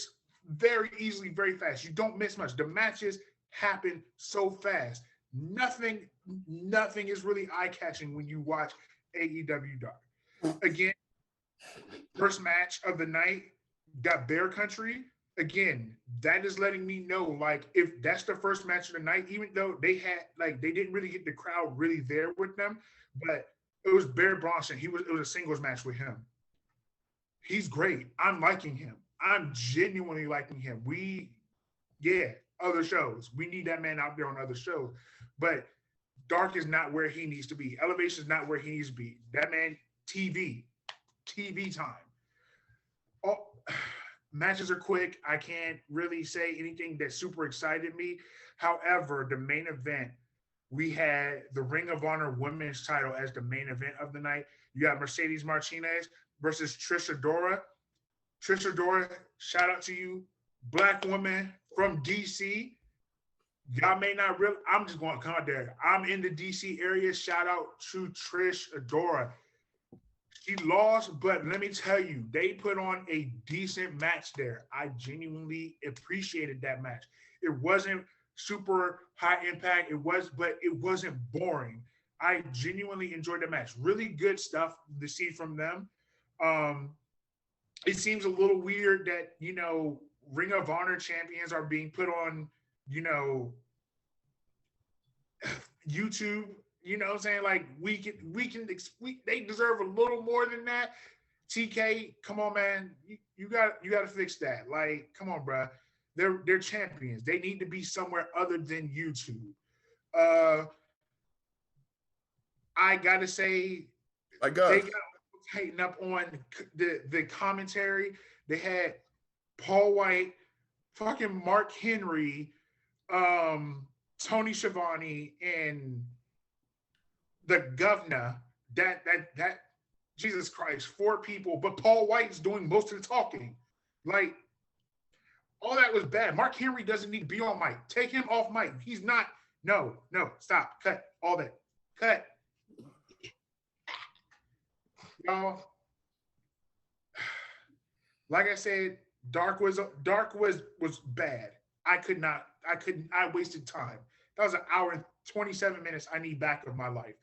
very easily, very fast. You don't miss much. The matches happen so fast. Nothing is really eye-catching when you watch AEW Dark. Again, first match of the night, got Bear Country. Again, that is letting me know, like, if that's the first match of the night, even though they didn't really get the crowd really there with them, but it was Bear Bronson. It was a singles match with him. He's great. I'm liking him. I'm genuinely liking him. Other shows. We need that man out there on other shows. But Dark is not where he needs to be. Elevation is not where he needs to be. That man, TV time. Oh, matches are quick. I can't really say anything that super excited me. However, the main event, we had the Ring of Honor Women's title as the main event of the night. You got Mercedes Martinez versus Trish Adora. Trish Adora, shout out to you. Black woman from DC. Y'all may not realize, I'm just going to come out there. I'm in the DC area. Shout out to Trish Adora. She lost, but let me tell you, they put on a decent match there. I genuinely appreciated that match. It wasn't super high impact. But it wasn't boring. I genuinely enjoyed the match. Really good stuff to see from them. It seems a little weird that, Ring of Honor champions are being put on, YouTube. You know what I'm saying? Like, they deserve a little more than that. TK, come on, man. You got to fix that. Like, come on, bro. They're champions. They need to be somewhere other than YouTube. I got to say, Like They us. got tighten up on the commentary. They had Paul White, fucking Mark Henry, Tony Schiavone, and the governor. That Jesus Christ, 4 people, but Paul White's doing most of the talking. Like, all that was bad. Mark Henry doesn't need to be on mic. Take him off mic. He's not. No, stop. Cut all that. Cut. Y'all, like I said, Dark was bad. I wasted time. That was an hour and 27 minutes I need back of my life.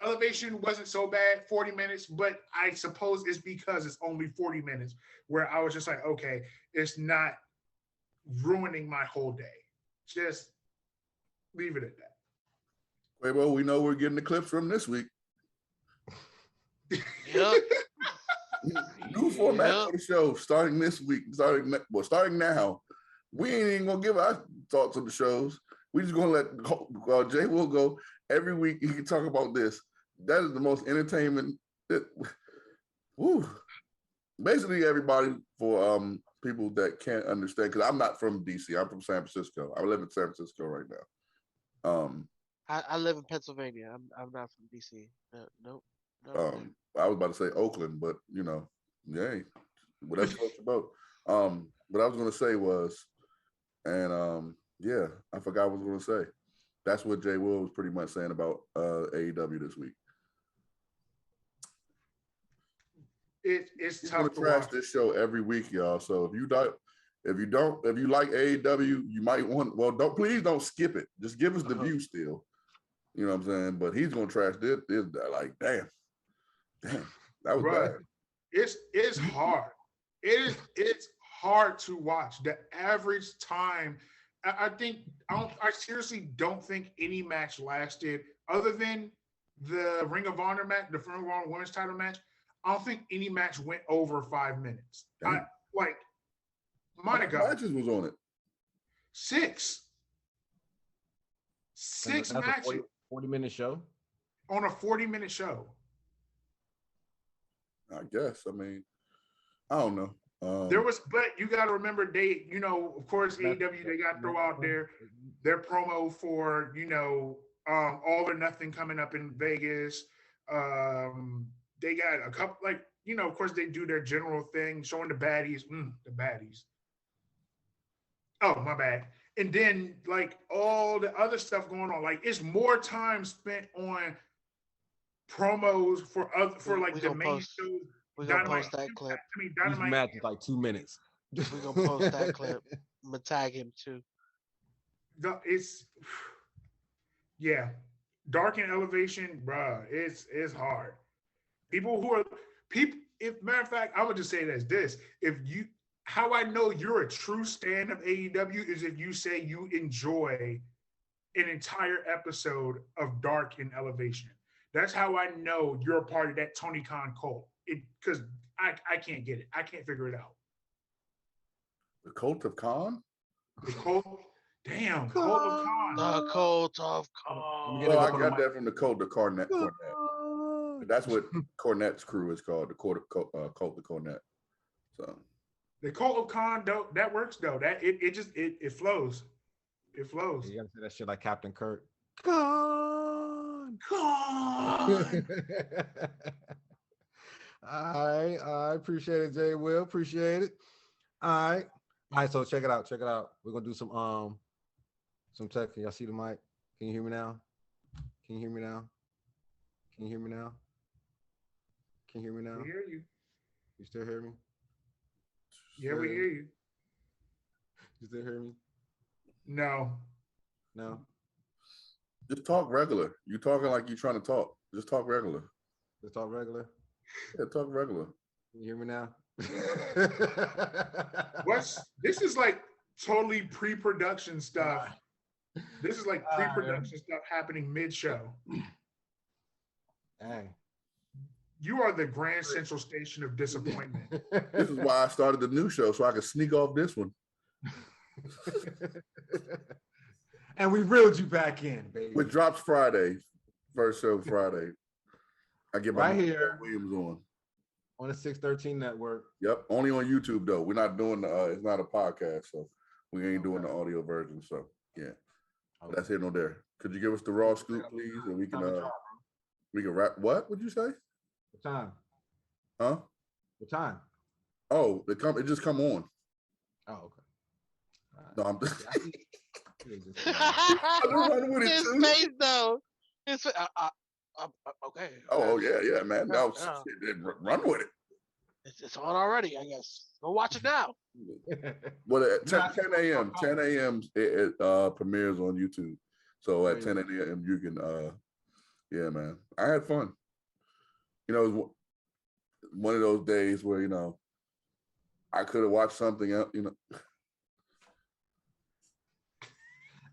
Elevation wasn't so bad, 40 minutes, but I suppose it's because it's only 40 minutes where I was just like, okay, it's not ruining my whole day. Just leave it at that. Quavo, we know we're getting the clips from this week. Yep. New format for the show starting this week. Starting now. We ain't even gonna give our thoughts on the shows. We just gonna let Jay Will go every week. He can talk about this. That is the most entertainment. Woo. Basically, everybody for people that can't understand, because I'm not from DC. I'm from San Francisco. I live in San Francisco right now. I live in Pennsylvania. I'm not from DC. Nope. I was about to say Oakland, but yeah, whatever it's about. What I was gonna say was, and yeah, I forgot what I was gonna say. That's what Jay Will was pretty much saying about AEW this week. It's He's tough gonna to trash watch. this show every week, y'all. So if you like AEW, you might want. Well, please don't skip it. Just give us the view still. You know what I'm saying? But he's gonna trash this. Like, damn, that was bad. It's hard. It's hard to watch. The average time, I seriously don't think any match lasted other than the Ring of Honor match, the Ring of Honor Women's Title match. I don't think any match went over 5 minutes. Damn. My God, Matches was on it. 6 That's matches a 40-minute show. on a 40-minute show. I guess. I mean, I don't know. But you got to remember, of course, AEW, they got to throw out their promo for, All or Nothing coming up in Vegas. They got a couple, of course, they do their general thing, showing the baddies. The baddies. Oh, my bad. And then, all the other stuff going on, it's more time spent on promos for the main shows. We're going to post that clip. Each Dynamite match is like 2 minutes. We're going to post that clip. I'm going to tag him, too. Yeah. Dark and Elevation, bruh, it's hard. If matter of fact, I would just say it as this. How I know you're a true stan of AEW is if you say you enjoy an entire episode of Dark and Elevation. That's how I know you're a part of that Tony Khan cult. Because I can't get it. I can't figure it out. The Cult of Khan? The cult? Damn, Cult of Khan. The Cult of Khan. Well, I got that from the Cult of Cornette. That's what Cornette's crew is called, the Cult of Cornette. So the Cult of Khan, though, that works though. That it flows. It flows. You gotta say that shit like Captain Kirk. Khan. All right, I appreciate it, Jay Will. Appreciate it. All right. So check it out. We're gonna do some tech. Can y'all see the mic? Can you hear me now? Can you hear me now? Can you hear me now? Can you hear me now? We hear you. You still hear me? Yeah, we hear you. You still hear me? No. just talk regular. You talking like you trying to talk. Just talk regular. Just talk regular. Yeah, talk regular. Can you hear me now? This is like totally pre-production stuff. This is like pre-production stuff happening mid-show. Dang. You are the Grand Central Station of disappointment. This is why I started the new show, so I could sneak off this one. And we reeled you back in, baby. Which drops Friday. First show Friday. I get right my here Williams on the 613 network. Yep, only on YouTube though. We're not doing it's not a podcast, so we ain't doing the audio version. So yeah, that's here nor there. Could you give us the raw scoop, please, and we can wrap? What would you say? What time? Huh? What time? Oh, it just come on. Oh, okay. No, I'm just. I don't run with it his too. face though. His face, okay. Oh yeah, man. No, run with it. It's on already, I guess. Go watch it now. Well, at 10 a.m. 10 a.m. it premieres on YouTube. So at 10 a.m. you can yeah, man. I had fun. You know, it was one of those days where, you know, I could have watched something else, you know.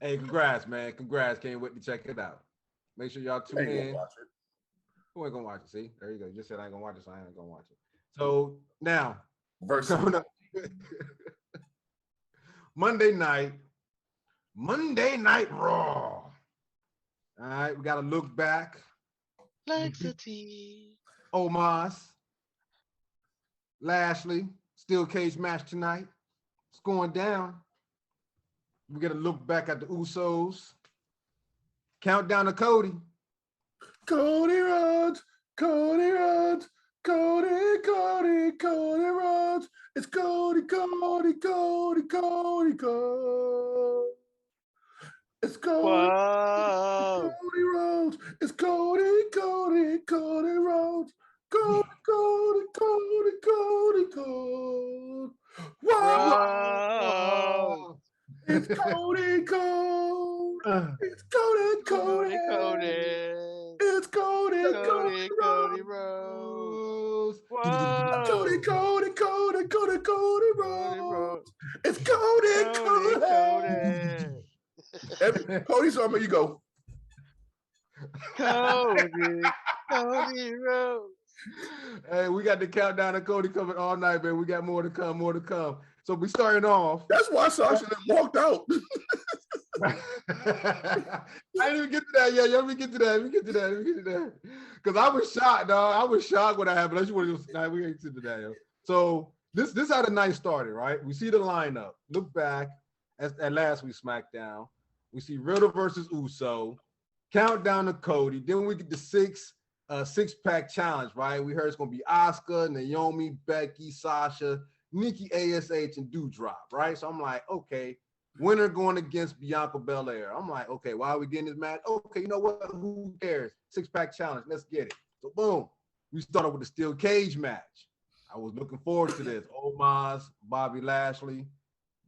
Hey, congrats, man. Congrats. Can't wait to check it out. Make sure y'all tune in. Watch it. Who ain't gonna watch it? See, there you go. You just said I ain't gonna watch it, so I ain't gonna watch it. So now, coming up Monday Night Raw. All right, we got to look back. Laxity. Omos, Lashley, steel cage match tonight. It's going down. We got to look back at the Usos. Countdown to Cody. Cody Rhodes, Cody Rhodes, Cody Rhodes. It's Cody. It's Cody. Whoa. Cody Rhodes. It's Cody Rhodes. Cody. Whoa. It's Cody. It's Cody. It's Cody Rhodes. Whoa. Cody Rhodes. It's Cody. Cody saw me, you go. Cody Rhodes. Hey, we got the countdown of Cody coming all night, man. We got more to come. So we starting off. That's why Sasha walked out. I didn't even get to that yet. Let me get to that. Because I was shocked, dog. I was shocked when that happened. I just want to we ain't to that, yo. So this how the night started, right? We see the lineup. Look back at last week's SmackDown. We see Riddle versus Uso. Countdown to Cody. Then we get the six-pack challenge, right? We heard it's gonna be Asuka, Naomi, Becky, Sasha, Nikki ASH, and Doudrop, right? So I'm like, okay, winner going against Bianca Belair. I'm like, okay, why are we getting this match? Okay, you know what? Who cares? Six-pack challenge. Let's get it. So boom, we started with the steel cage match. I was looking forward to this. Omos, Bobby Lashley,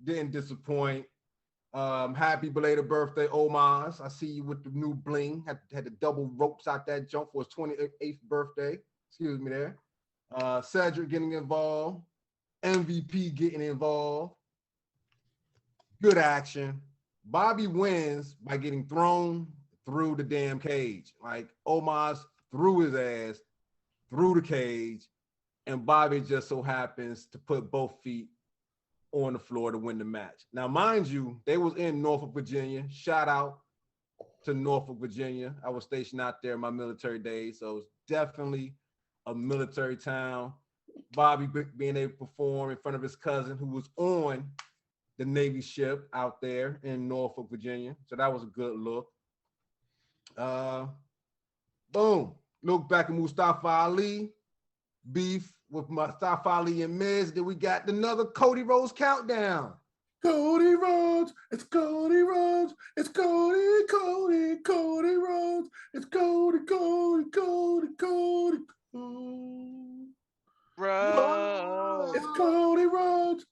didn't disappoint. Happy belated birthday, Omos. I see you with the new bling. Had the double ropes out that jump for his 28th birthday. Excuse me there. Cedric getting involved. MVP getting involved. Good action. Bobby wins by getting thrown through the damn cage. Like Omos threw his ass through the cage, and Bobby just so happens to put both feet on the floor to win the match. Now, mind you, they was in Norfolk, Virginia. Shout out to Norfolk, Virginia. I was stationed out there in my military days, so it's definitely a military town. Bobby being able to perform in front of his cousin who was on the Navy ship out there in Norfolk, Virginia. So that was a good look. Boom. Look back at Mustafa Ali. Beef with Mustafa Ali and Miz. Then we got another Cody Rhodes countdown. Cody Rhodes. It's Cody Rhodes. It's Cody Rhodes. It's Cody. Rhodes. It's Cody Rhodes.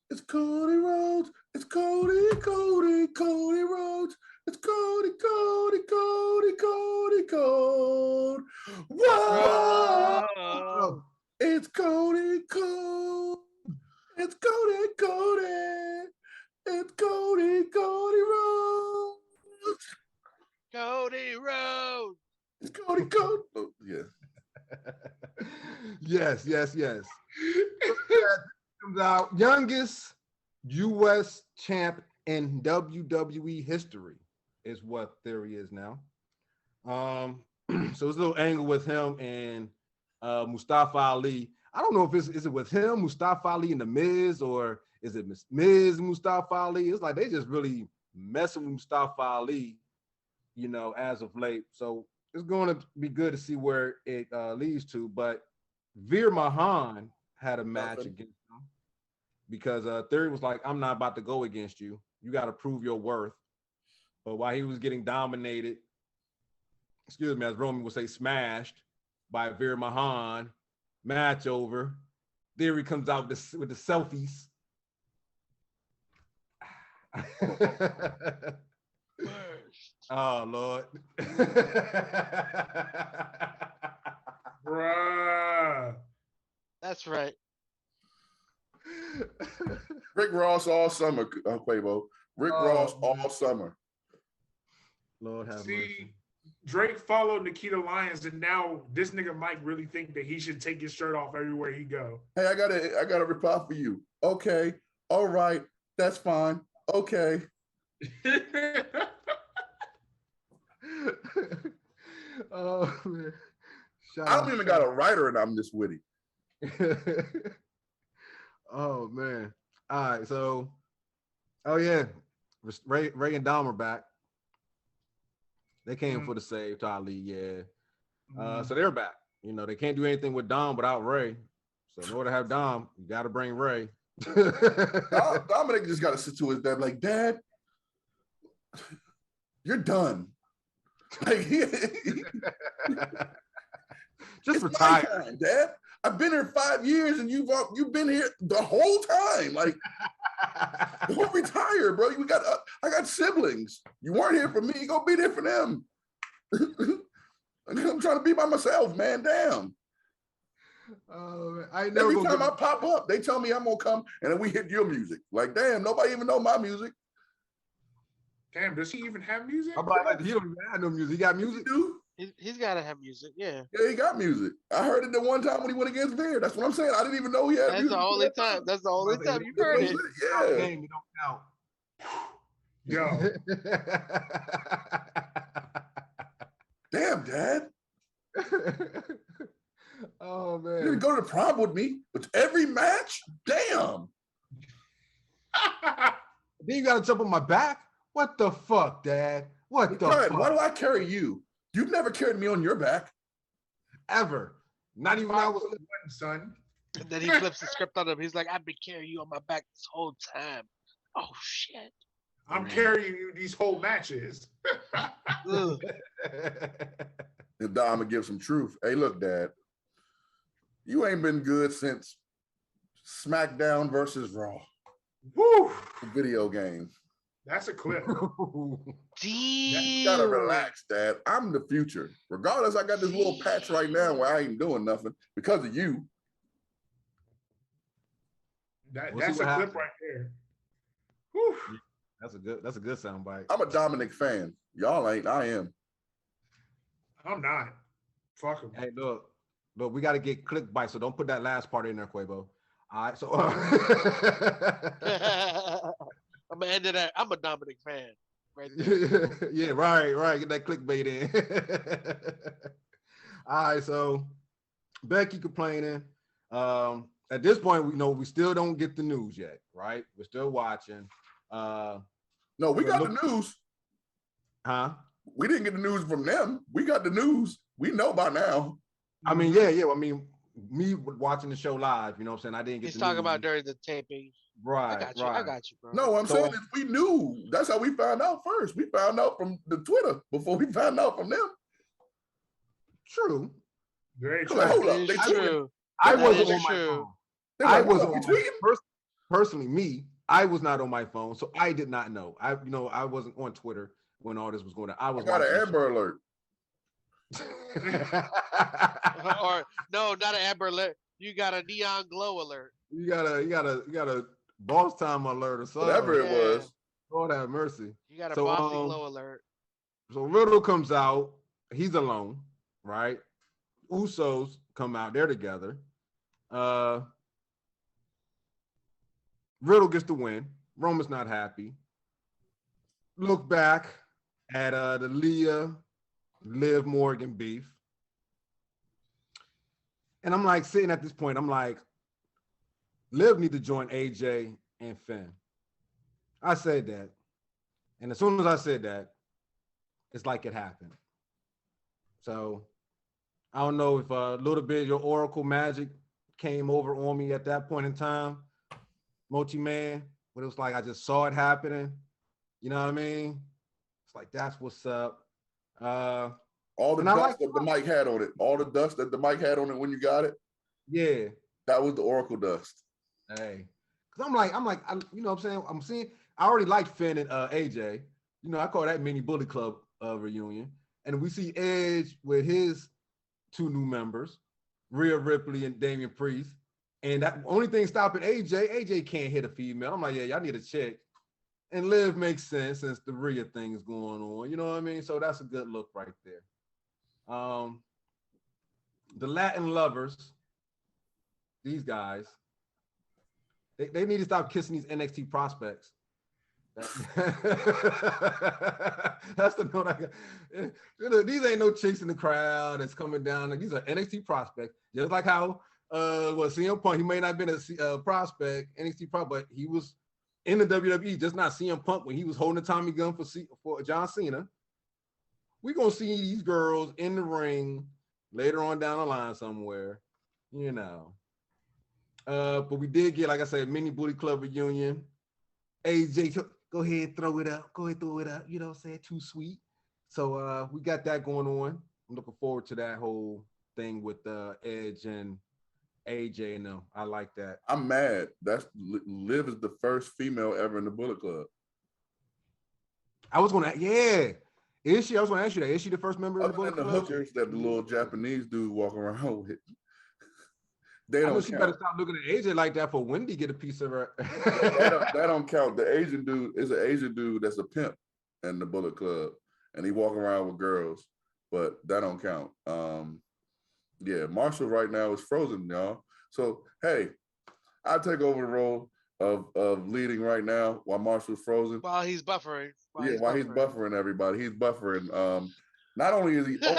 It's Cody Rhodes. It's Cody Rhodes. It's Cody. Whoa! Rhodes. It's Cody. It's Cody. It's Cody Rhodes. Cody Rhodes. It's Cody. Oh, yeah. Yes. Comes out youngest U.S. champ in WWE history is what theory is now. So it's a little angle with him and Mustafa Ali. I don't know if is it with him, Mustafa Ali and the Miz, or is it Miz Mustafa Ali? It's like they just really messing with Mustafa Ali, as of late. So it's going to be good to see where it leads to. But Veer Mahan had a match against him because Theory was like, I'm not about to go against you. You got to prove your worth. But while he was getting dominated, as Roman would say, smashed by Veer Mahan, match over. Theory comes out with the selfies. Oh, Lord. Bruh. That's right. Rick Ross all summer, Quavo. Rick Ross all summer. Lord have mercy. Drake followed Nikita Lyons, and now this nigga Mike really think that he should take his shirt off everywhere he go. Hey, I got a reply for you. Okay, all right, that's fine. Okay. Oh man. I don't even got a writer, and I'm this witty. Oh man. All right, so yeah, Ray and Dom are back. They came for the save to Ali, yeah. So they're back. They can't do anything with Dom without Ray. So in order to have Dom, you got to bring Ray. Dominic just got to sit to his dad like, Dad, you're done. Like, just retire, time, Dad. I've been here 5 years, and you've been here the whole time. Like, don't retire, bro. I got siblings. You weren't here for me. Go be there for them. I'm trying to be by myself, man. Damn. Every time I pop up, they tell me I'm gonna come, and then we hit your music. Like, damn, nobody even know my music. Damn, does he even have music? He don't even have no music. He got music, dude. He's got to have music, yeah. Yeah, he got music. I heard it the one time when he went against Baird. That's what I'm saying. I didn't even know he had music. That's the only time. That's the only time you've heard it. Yeah. Game, you don't count. Yo. Damn, Dad. Oh man. You didn't go to the prom with me, but every match? Damn. Then you gotta jump on my back? What the fuck, Dad? What the fuck? Why do I carry you? You've never carried me on your back. Ever. Not even when I was son. And then he flips the script on him. He's like, I've been carrying you on my back this whole time. Oh shit. I'm carrying you these whole matches. If Dom would give some truth. Hey, look, Dad. You ain't been good since SmackDown versus Raw. Woo! The video game. That's a clip. Damn. You gotta relax, Dad. I'm the future. Regardless, I got this little patch right now where I ain't doing nothing because of you. That's a clip right there. Whew. That's a good sound bite. I'm a Dominic fan. Y'all ain't. I am. I'm not. Fuck him. Hey, look, we got to get click bite, so don't put that last part in there, Quavo. All right, so I'm gonna end it at I'm a Dominic fan. Right there. Yeah, right. Get that clickbait in. All right, so Becky complaining. At this point, we still don't get the news yet, right? We're still watching. No, we got the news. Huh? We didn't get the news from them. We got the news. We know by now. I mean, yeah. I mean, me watching the show live, you know what I'm saying? I didn't get He's the talking news. about during the taping. Right, I got you, bro. No, I'm saying is we knew. That's how we found out first. We found out from the Twitter before we found out from them. True. Very true. Like, hold up. It's true. I That wasn't is on my true. phone. Like, I wasn't what, on my personally, me, I was not on my phone, so I did not know. I wasn't on Twitter when all this was going on. I got an Amber Alert. Or no, not an Amber Alert. You got a neon glow alert. You got a boss time alert or something. Whatever it was. Lord have mercy. You got a bossy glow alert. So Riddle comes out. He's alone, right? Usos come out. They're together. Riddle gets the win. Roman's not happy. Look back at the Liv Morgan beef. And I'm like sitting at this point, I'm like, Liv need to join AJ and Finn. I said that. And as soon as I said that, it's like it happened. So I don't know if a little bit of your Oracle magic came over on me at that point in time, Mochi Man, but it was like I just saw it happening. You know what I mean? It's like, that's what's up. All the dust that the mic had on it, all the dust that the mic had on it when you got it. Yeah. That was the Oracle dust. Hey. Cause I'm like, you know what I'm saying? I already liked Finn and AJ. You know, I call that mini Bully Club reunion. And we see Edge with his two new members, Rhea Ripley and Damian Priest. And that only thing stopping AJ can't hit a female. I'm like, yeah, y'all need a chick. And Liv makes sense since the Rhea thing is going on. You know what I mean? So that's a good look right there. The Latin lovers, these guys, they need to stop kissing these NXT prospects. That's the note I got. These ain't no chicks in the crowd that's coming down. These are NXT prospects. Just like how CM Punk, he may not have been a prospect, NXT prospect, but he was in the WWE, just not CM Punk when he was holding the Tommy gun for John Cena. We're gonna see these girls in the ring later on down the line somewhere, you know. But we did get, like I said, mini Booty Club reunion. AJ, go ahead, throw it up. Go ahead, throw it up. You know what I'm saying? Too sweet. So we got that going on. I'm looking forward to that whole thing with Edge and AJ and them. I like that. I'm mad. That's Liv is the first female ever in the Bullet Club. I was gonna, yeah. Is she? I was gonna ask you that. Is she the first member in the Bullet Club? The hookers that the little Japanese dude walk around with. They don't. She better stop looking at AJ like that for Wendy get a piece of her. that don't count. The Asian dude is an Asian dude that's a pimp in the Bullet Club, and he walk around with girls, but that don't count. Yeah, Marshall right now is frozen, y'all. So hey, I'll take over the role of leading right now while Marshall's frozen. While he's buffering. While he's buffering everybody. He's buffering. Not only is he old,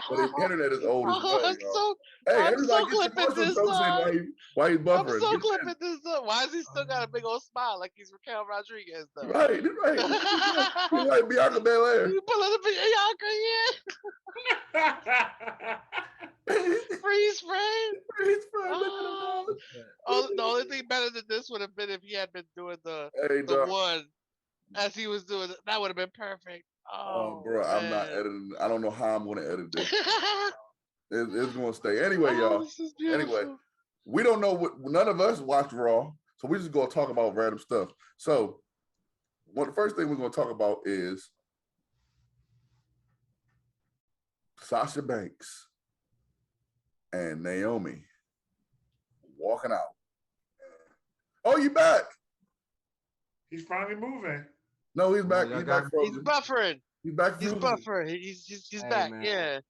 but his internet is old as well. I'm so clipping this up. While he's buffering. I'm so clipping this up. Why has he still got a big old smile like he's Raquel Rodriguez though? Right. He's like Bianca Belair. You put a Bianca, yeah. Freeze frame. The only thing better than this would have been if he had been doing the one as he was doing it. That would have been perfect. Oh, bro, man. I'm not editing. I don't know how I'm going to edit this. It's going to stay. Anyway, y'all. Anyway, we don't know what, none of us watch Raw, so we're just going to talk about random stuff. So, the first thing we're going to talk about is Sasha Banks and Naomi walking out. Oh, you back? He's finally moving. No, he's back. He's back. He's buffering. He's back. He's buffering. He's back. Man. Yeah.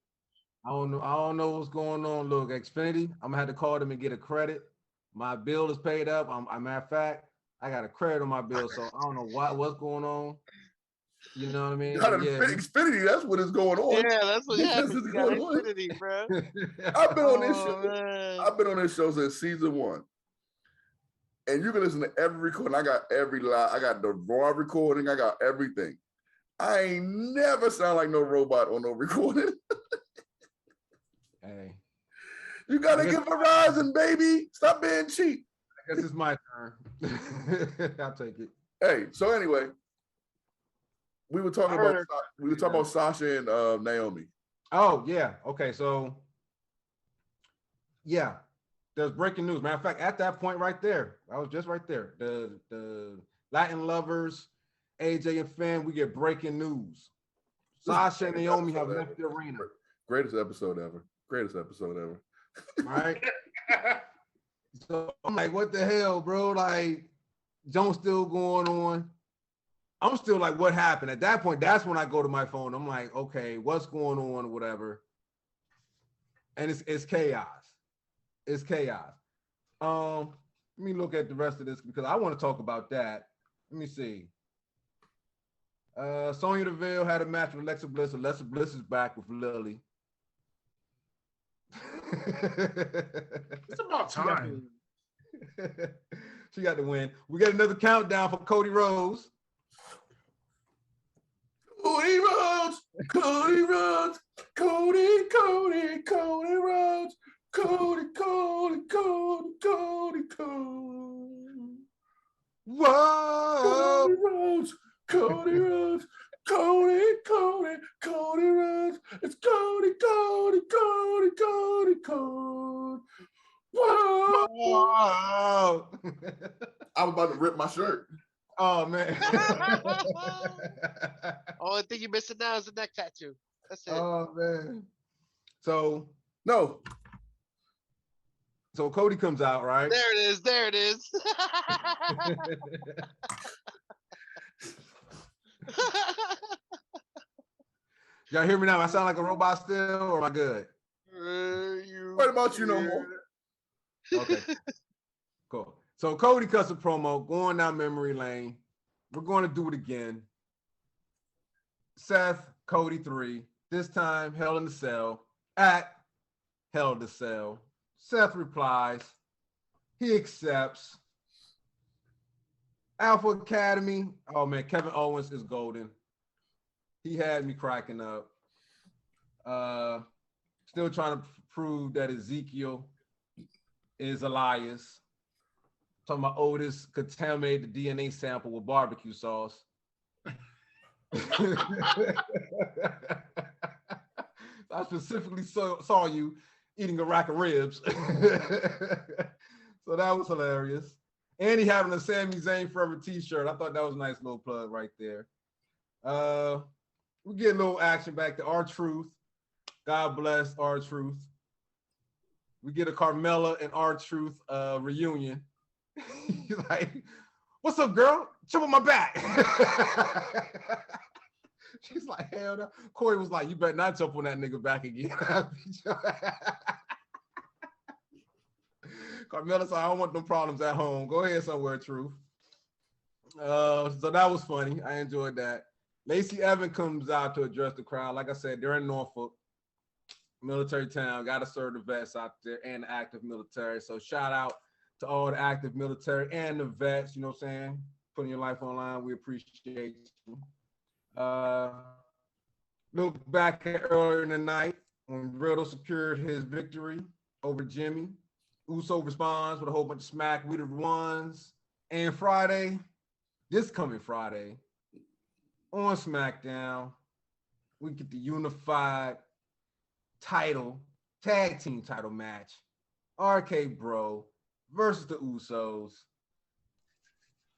I don't know what's going on. Look, Xfinity, I'm gonna have to call them and get a credit. My bill is paid up. Matter of fact, I got a credit on my bill, so I don't know what's going on. You know what I mean? You got Xfinity. That's what is going on. Yeah, that's what happens. You got Xfinity, bro. I've been on this show. Man. I've been on this show since season 1. And you can listen to every recording. I got every live. I got the raw recording. I got everything. I ain't never sound like no robot on no recording. Hey. You got to get Verizon, baby. Stop being cheap. I guess it's my turn. I'll take it. Hey, so anyway, we were talking about Sasha and Naomi. Oh, yeah. Okay, so yeah. There's breaking news. Matter of fact, at that point right there, I was just right there. The Latin lovers, AJ and Finn, we get breaking news. Sasha and Naomi have left the arena. Greatest episode ever. All right. So I'm like, what the hell, bro? Like, Jones still going on. I'm still like, what happened? At that point, that's when I go to my phone. I'm like, okay, what's going on or whatever. And it's chaos. It's chaos. Let me look at the rest of this because I want to talk about that. Let me see. Sonya Deville had a match with Alexa Bliss. Alexa Bliss is back with Lily. It's about time. She got the win. We got another countdown for Cody Rhodes. Cody Rhodes, Cody Rhodes, Cody Rhodes, Cody. Whoa! Cody Rhodes, Cody Rhodes. It's Cody. Whoa! Whoa! I was about to rip my shirt. Oh man! Only thing you're missing now is the neck tattoo. That's it. Oh man! So No. So Cody comes out, right? There it is. There it is. Y'all hear me now? I sound like a robot still, or am I good? What about you no more? Okay. Cool. So Cody cuts a promo, going down memory lane. We're going to do it again. Seth, Cody 3. This time, Hell in the Cell. At Hell in the Cell. Seth replies. He accepts. Alpha Academy. Oh man, Kevin Owens is golden. He had me cracking up. Still trying to prove that Ezekiel is Elias. Talking about Otis contaminated the DNA sample with barbecue sauce. I specifically saw you eating a rack of ribs. So that was hilarious. And he having a Sami Zayn Forever t-shirt. I thought that was a nice little plug right there. We get a little action back to R-Truth. God bless R-Truth. We get a Carmella and R-Truth reunion. He's like, what's up, girl? Jump on my back. She's like, hell no. Corey was like, you better not jump on that nigga back again. Carmella said, I don't want no problems at home. Go ahead somewhere, Truth. So that was funny. I enjoyed that. Lacey Evans comes out to address the crowd. Like I said, they're in Norfolk, military town. Got to serve the vets out there and the active military. So shout out to all the active military and the vets, you know what I'm saying? Putting your life online. We appreciate you. Look back at earlier in the night when Riddle secured his victory over Jimmy. Uso responds with a whole bunch of smack. We the ones. And Friday, this coming Friday, on SmackDown, we get the unified title, tag team title match. RK Bro versus the Usos.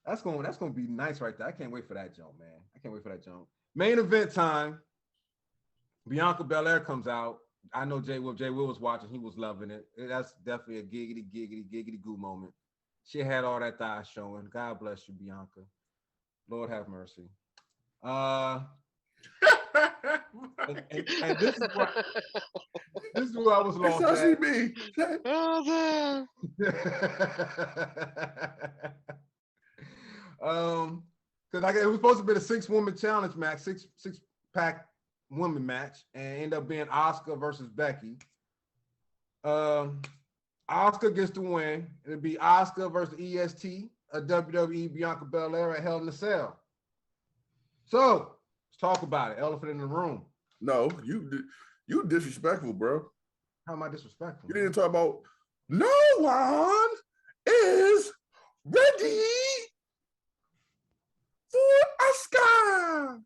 That's gonna be nice right there. I can't wait for that jump, man. I can't wait for that jump. Main event time. Bianca Belair comes out. I know Jay Will was watching. He was loving it. That's definitely a giggity goo moment. She had all that thigh showing. God bless you, Bianca. Lord have mercy. And this is where I was lost That's how she at. be. Oh, Because it was supposed to be the 6-woman challenge match, six-pack woman match, and end up being Asuka versus Becky. Asuka gets the win. It'll be Asuka versus EST, a WWE Bianca Belair at Hell in the Cell. So let's talk about it. Elephant in the room. No, you disrespectful, bro. How am I disrespectful? You didn't talk about no one is ready for Asuka.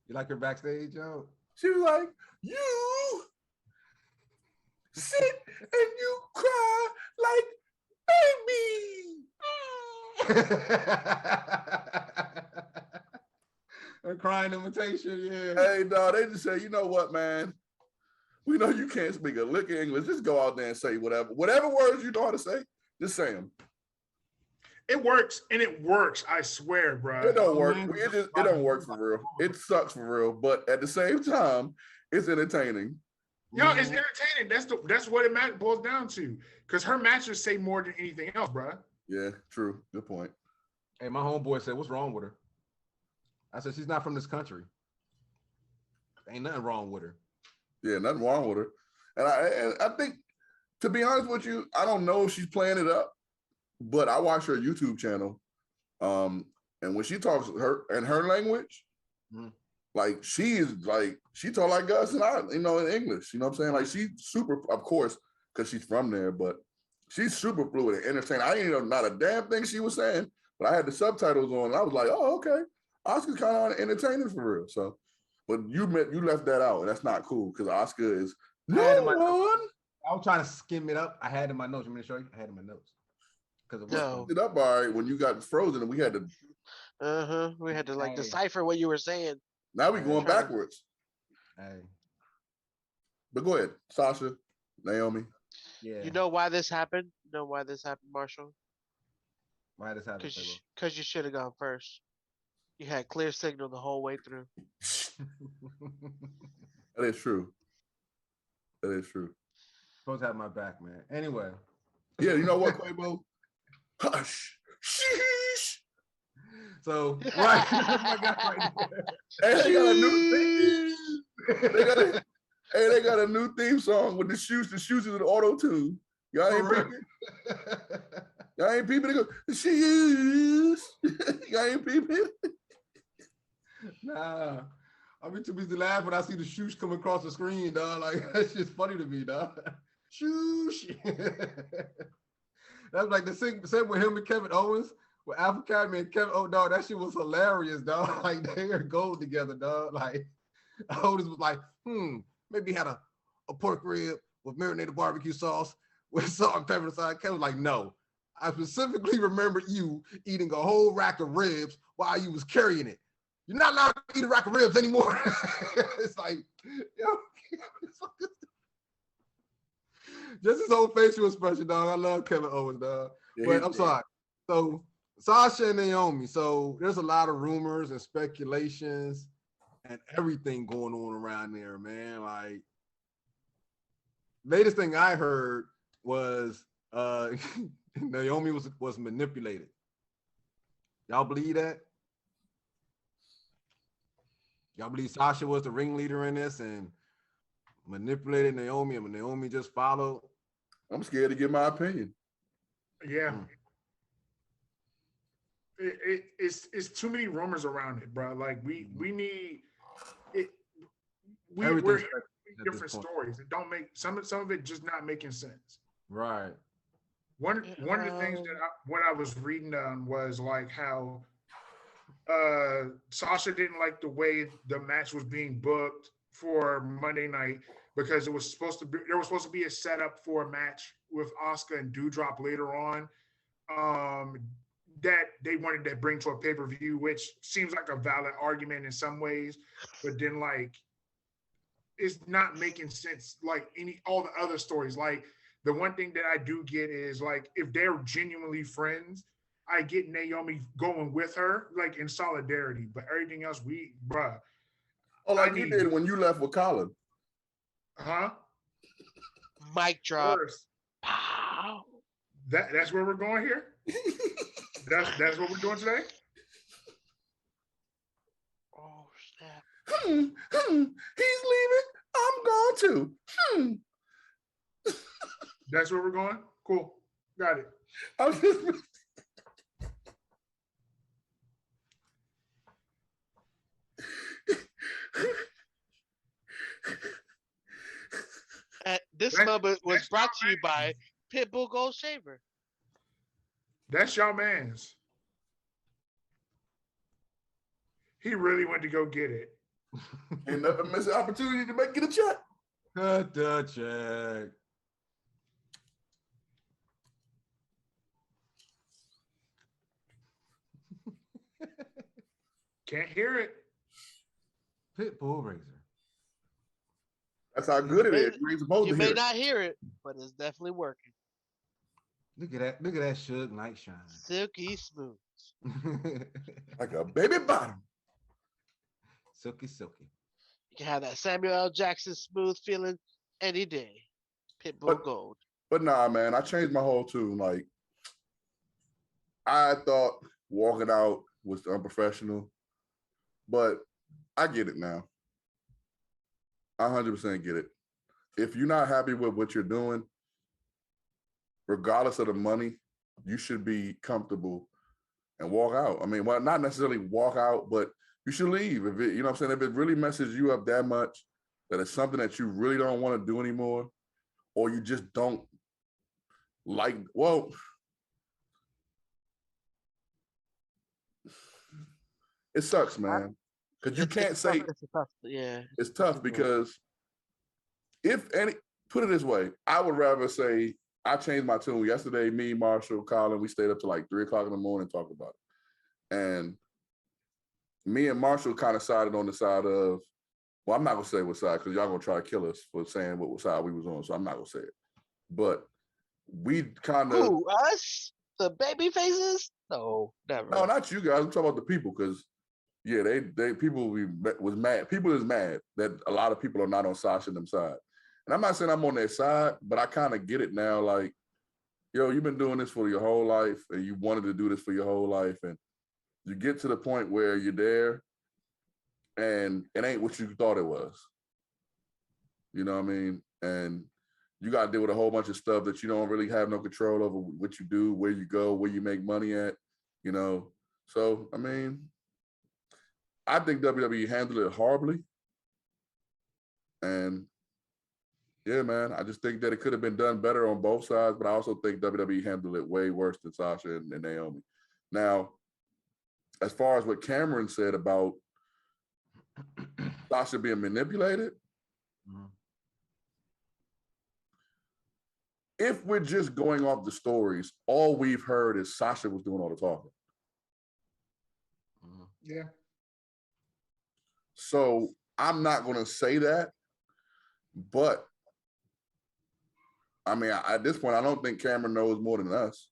You like her backstage, Joe? She was like, you sit and you cry like baby. A crying imitation, yeah. Hey, dog, they just say, you know what, man? We know you can't speak a lick of English. Just go out there and say whatever words you know how to say. Just say them. It works, and it works. I swear, bro. It don't work. It don't work for real. It sucks for real. But at the same time, it's entertaining. Yo, it's entertaining. That's what it boils down to. Because her matches say more than anything else, bro. Yeah, true. Good point. Hey, my homeboy said, "What's wrong with her?" I said, "She's not from this country. Ain't nothing wrong with her." Yeah, nothing wrong with her. And I think To be honest with you, I don't know if she's playing it up, but I watch her YouTube channel. And when she talks her language, like she talk like us and I, in English. You know what I'm saying? Like she's super, of course, because she's from there, but she's super fluid and entertaining. I ain't know not a damn thing she was saying, but I had the subtitles on and I was like, oh, okay. Oscar's kind of entertaining for real. So, but you left that out, and that's not cool because Oscar is no one. I was trying to skim it up. I had it in my notes. You want me to show you? I had it in my notes. Because it up all right when you got frozen and we had to. We had to decipher what you were saying. Now we going backwards. Hey. But go ahead, Sasha, Naomi. Yeah. You know why this happened? You know why this happened, Marshall? Why this happened? Because you should have gone first. You had clear signal the whole way through. That is true. That is true. Supposed to have my back, man. Anyway. Yeah, you know what, Quabo? Hush. Sheesh. So, right. Hey, they got a new theme. They got a new theme song with the shoes. The shoes is an auto tune. Y'all ain't peeping. Y'all ain't peeping. They go, the shoes. Y'all ain't peeping. Nah. I'll be too busy laughing when I see the shoes come across the screen, dog. Like, that's just funny to me, dog. Shoosh. That's like the same with him and Kevin Owens, with Alpha Academy and Kevin. Oh, dog, that shit was hilarious, dog. Like, they are gold together, dog. Like, Otis was like, maybe he had a pork rib with marinated barbecue sauce with salt and pepper inside. Kevin was like, no. I specifically remember you eating a whole rack of ribs while you was carrying it. You're not allowed to eat a rack of ribs anymore. It's like, just his whole facial expression, dog. I love Kevin Owens, dog. Yeah, but I'm sorry. So Sasha and Naomi. So there's a lot of rumors and speculations and everything going on around there, man. Like, latest thing I heard was Naomi was manipulated. Y'all believe that? Y'all believe Sasha was the ringleader in this and manipulated Naomi, and Naomi just followed? I'm scared to give my opinion. Yeah. It's too many rumors around it, bro. Like we need it. We're hearing different stories. It don't make some of it just not making sense. Right. One of the things that what I was reading on was like how Sasha didn't like the way the match was being booked for Monday night because there was supposed to be a setup for a match with Asuka and Doudrop later on that they wanted to bring to a pay-per-view, which seems like a valid argument in some ways, but then like it's not making sense like all the other stories. Like the one thing that I do get is like if they're genuinely friends, I get Naomi going with her, like in solidarity, but everything else, bruh. Oh, like you did when you left with Colin. Huh? Mic drop. Pow. That's where we're going here? That's what we're doing today? Oh, snap. He's leaving. I'm going to. That's where we're going? Cool. Got it. I'm just... This moment was brought to you by Pitbull Gold Shaver. That's y'all man's. He really went to go get it. Ain't never miss an opportunity to get a check. Cut the check. Can't hear it. Pitbull Razor. That's how good it is. You may not hear it, but it's definitely working. Look at that. Look at that Suge Knight shine. Silky smooth. Like a baby bottom. Silky, silky. You can have that Samuel L. Jackson smooth feeling any day. Pitbull Gold. But nah, man, I changed my whole tune. Like, I thought walking out was unprofessional, but I get it now. I 100% get it. If you're not happy with what you're doing, regardless of the money, you should be comfortable and walk out. I mean, well, not necessarily walk out, but you should leave. If it, you know what I'm saying, if it really messes you up that much, that it's something that you really don't want to do anymore, or you just don't like, well, it sucks, man. Because you can't say it's tough because if any, put it this way, I would rather say I changed my tune yesterday. Me, Marshall, Colin, we stayed up to like 3 o'clock in the morning and talked about it. And me and Marshall kind of sided on the side of, well, I'm not gonna say what side because y'all gonna try to kill us for saying what side we was on, so I'm not gonna say it. But we kind of Who, us? The baby faces? No, never. no, not you guys. I'm talking about the people because yeah, they people was mad. People is mad that a lot of people are not on Sasha and them side. And I'm not saying I'm on their side, but I kind of get it now. Like, yo, you've been doing this for your whole life, and you wanted to do this for your whole life, and you get to the point where you're there, and it ain't what you thought it was. You know what I mean? And you got to deal with a whole bunch of stuff that you don't really have no control over what you do, where you go, where you make money at, you know? So, I mean, I think WWE handled it horribly. And yeah, man, I just think that it could have been done better on both sides, but I also think WWE handled it way worse than Sasha and Naomi. Now, as far as what Cameron said about Sasha being manipulated, if we're just going off the stories, all we've heard is Sasha was doing all the talking. Yeah. So I'm not going to say that, but I mean, at this point, I don't think Cameron knows more than us.